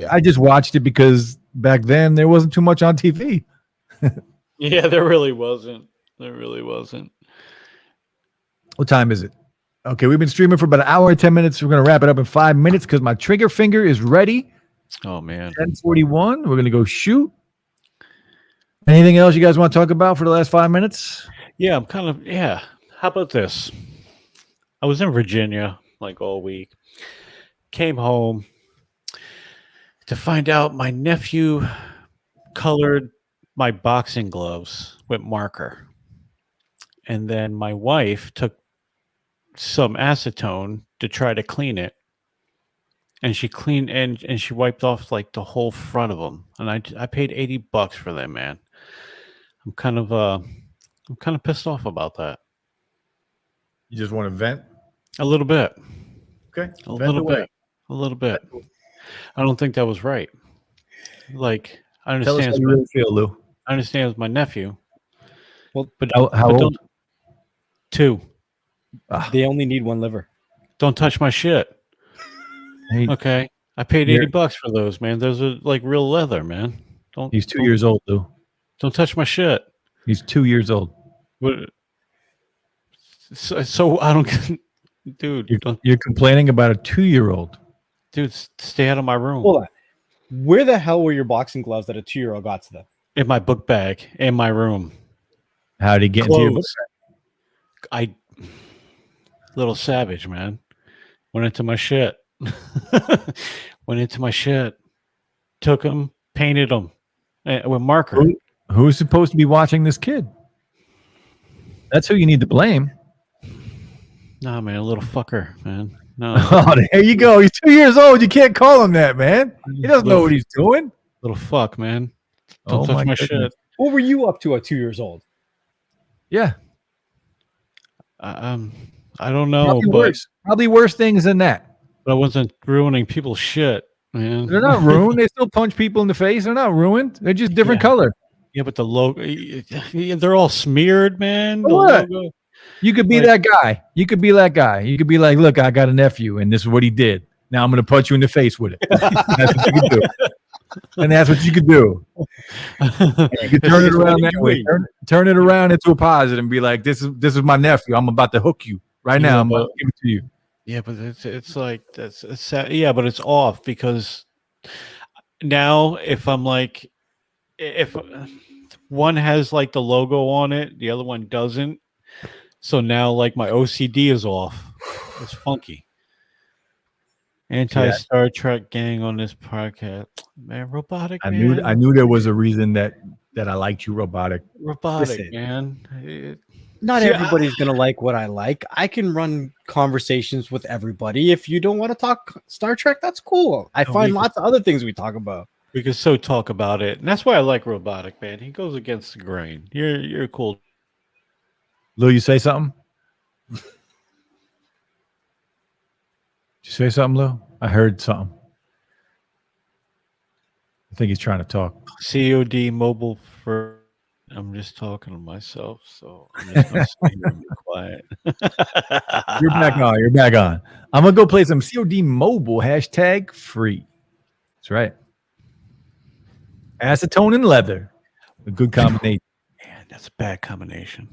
I just watched it because back then there wasn't too much on TV. Yeah, there really wasn't. There really wasn't. What time is it? Okay, we've been streaming for about an hour and 10 minutes. We're gonna wrap it up in 5 minutes because my trigger finger is ready. Oh man. 10:41. We're gonna go shoot. Anything else you guys want to talk about for the last 5 minutes? Yeah, I'm kind of, yeah. How about this? I was in Virginia like all week. Came home to find out my nephew colored my boxing gloves with marker. And then my wife took some acetone to try to clean it. And she cleaned and she wiped off like the whole front of them. And I paid $80 for them, man. I'm kind of pissed off about that. You just want to vent? A little bit. Okay. A little bit. A little bit. I don't think that was right. Like, I Tell us understand. how you really feel, Lou. I understand it's my nephew. Well, but How but old? don't- 2. They only need one liver. Don't touch my shit. He- Okay. I paid You're- $80 for those, man. Those are like real leather, man. He's 2 years old, Lou. Don't touch my shit. He's 2 years old. What? So I don't, dude. You're complaining about a 2-year-old. Dude, stay out of my room. Hold on. Where the hell were your boxing gloves that a 2-year-old got to them? In my book bag, in my room. How did he get into your book? Clothes. Little savage, man. Went into my shit. Went into my shit. Took them, painted them with marker. Who's supposed to be watching this kid? That's who you need to blame. Nah, man, a little fucker, man. No, Oh, there you go. He's 2 years old. You can't call him that, man. He doesn't know what he's doing. little fuck, man. Don't touch my goodness. shit. What were you up to at 2 years old? Yeah. I don't know, Probably worse things than that. but I wasn't ruining people's shit, man. They're not ruined. They still punch people in the face. They're not ruined. They're just different color. Yeah, but the logo, they're all smeared, man. The What? logo. You could be that guy. You could be that guy. You could be like, look, I got a nephew, and this is what he did. Now I'm going to punch you in the face with it. That's what you could do. And that's what you could do. And you could turn it around that way. Turn it around into a positive and be like, this is my nephew. I'm about to hook you right now. I'm about to give it to you. Yeah, but it's like it's sad. Yeah, but it's off because now if I'm like if one has like the logo on it, the other one doesn't. So now like my OCD is off. It's funky. Anti-Star Trek gang on this podcast. Man, robotic. I knew there was a reason that I liked you, robotic. Robotic, Listen. man. Not See, everybody's going to like what I like. I can run conversations with everybody. If you don't want to talk Star Trek, that's cool. I find lots of other things we talk about. We could so talk about it. And that's why I like robotic, man. He goes against the grain. You're cool. Lou, you say something? Did you say something, Lou? I heard something. I think he's trying to talk. COD mobile for. I'm just talking to myself, so I'm just going to sit here and be quiet. You're back on. You're back on. I'm going to go play some COD mobile #free. That's right. Acetone and leather. A good combination. Man, that's a bad combination.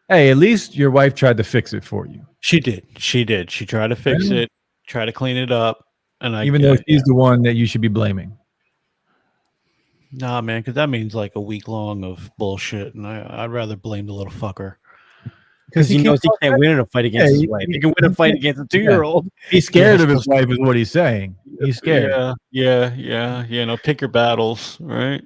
Hey, at least your wife tried to fix it for you. She did. She tried to fix it. try to clean it up. And even though she's the one that you should be blaming. Nah, man, because that means like a week long of bullshit, and I'd rather blame the little fucker. Because he knows he can't win in a fight against his wife. He can win a fight against a 2-year-old. He's scared of his wife, is what he's saying. He's scared. Yeah. Pick your battles, right?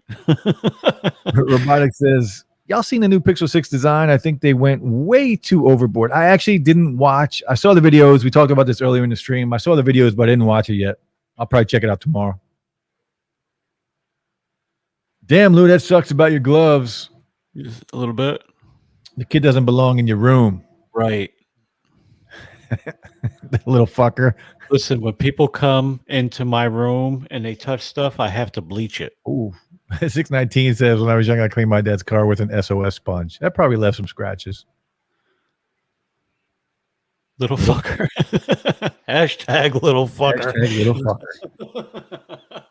Robotic says, y'all seen the new Pixel 6 design? I think they went way too overboard. I actually didn't watch. I saw the videos. We talked about this earlier in the stream. I saw the videos, but I didn't watch it yet. I'll probably check it out tomorrow. Damn, Lou, that sucks about your gloves. Just a little bit. The kid doesn't belong in your room. Right. That little fucker. Listen, when people come into my room and they touch stuff, I have to bleach it. Ooh. 619 says, when I was young, I cleaned my dad's car with an SOS sponge. That probably left some scratches. Little fucker. Hashtag little fucker. Hashtag little fucker.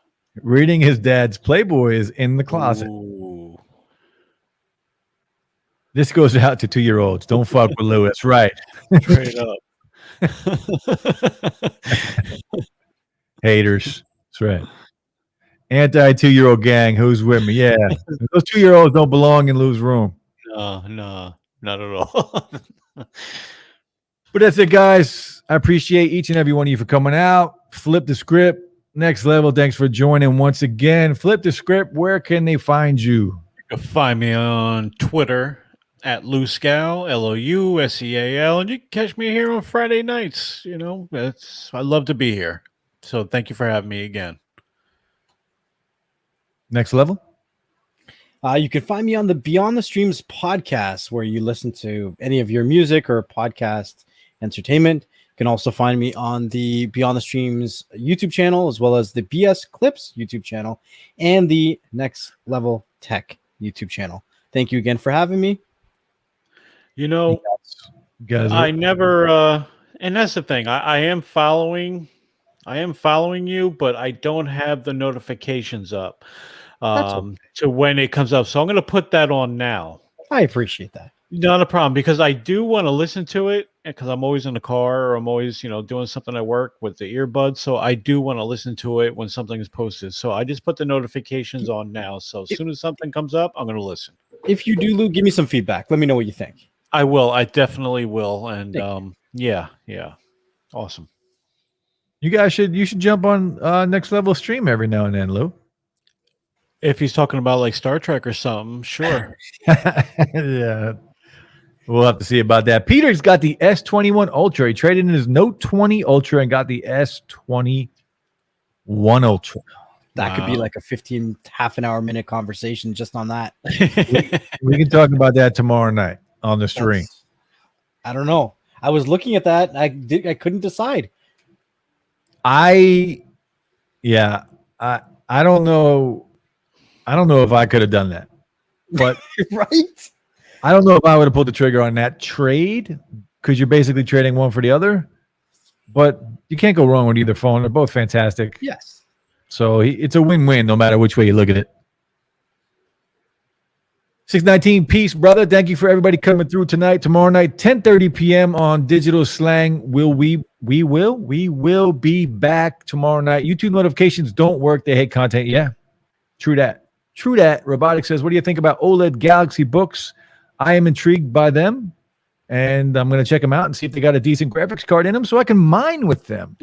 Reading his dad's Playboy is in the closet. Ooh. This goes out to 2-year-olds. Don't fuck with Lou. That's right. Straight up. Haters. That's right. Anti-2-year-old gang. Who's with me? Yeah. Those 2-year-olds don't belong in Lou's room. No, not at all. But that's it, guys. I appreciate each and every one of you for coming out. Flip the script. Next level. Thanks for joining once again. Flip the script. Where can they find you? You can find me on Twitter at Lousseal, Louseal, and you can catch me here on Friday nights. You know, I love to be here. So thank you for having me again. Next level. You can find me on the Beyond the Streams podcast, where you listen to any of your music or podcast entertainment. You can also find me on the Beyond the Streams YouTube channel, as well as the BS Clips YouTube channel and the Next Level Tech YouTube channel. Thank you again for having me. You know, I never, and that's the thing. I am following you, but I don't have the notifications up to when it comes up. So I'm going to put that on now. I appreciate that. Not a problem, because I do want to listen to it, because I'm always in the car, or I'm always, doing something at work with the earbuds. So I do want to listen to it when something is posted. So I just put the notifications on now. So as soon as something comes up, I'm going to listen. If you do, Lou, give me some feedback. Let me know what you think. I will. I definitely will. And yeah. Awesome. You guys should jump on Next Level stream every now and then, Lou. If he's talking about like Star Trek or something, sure. Yeah. We'll have to see about that. Peter's got the S21 Ultra. He traded in his Note 20 Ultra and got the S21 Ultra. That could be like a half an hour minute conversation just on that. we can talk about that tomorrow night on the stream. I don't know. I was looking at that. I couldn't decide. I don't know. I don't know if I could have done that, but right. I don't know if I would have pulled the trigger on that trade, because you're basically trading one for the other, but you can't go wrong with either phone. They're both fantastic. Yes. So it's a win-win no matter which way you look at it. 619, peace, brother. Thank you for everybody coming through tonight. Tomorrow night, 10:30 p.m. on Digital Slang. We will be back tomorrow night. YouTube notifications don't work. They hate content. Yeah, true that. Robotic says, what do you think about OLED Galaxy books? I am intrigued by them, and I'm going to check them out and see if they got a decent graphics card in them so I can mine with them.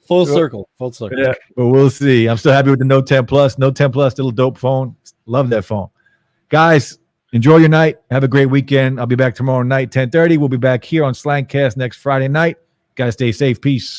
Full circle. Yeah, but we'll see. I'm still happy with the Note 10 Plus. Note 10 Plus, little dope phone. Love that phone. Guys, enjoy your night. Have a great weekend. I'll be back tomorrow night, 10:30. We'll be back here on Slangcast next Friday night. Guys, stay safe. Peace.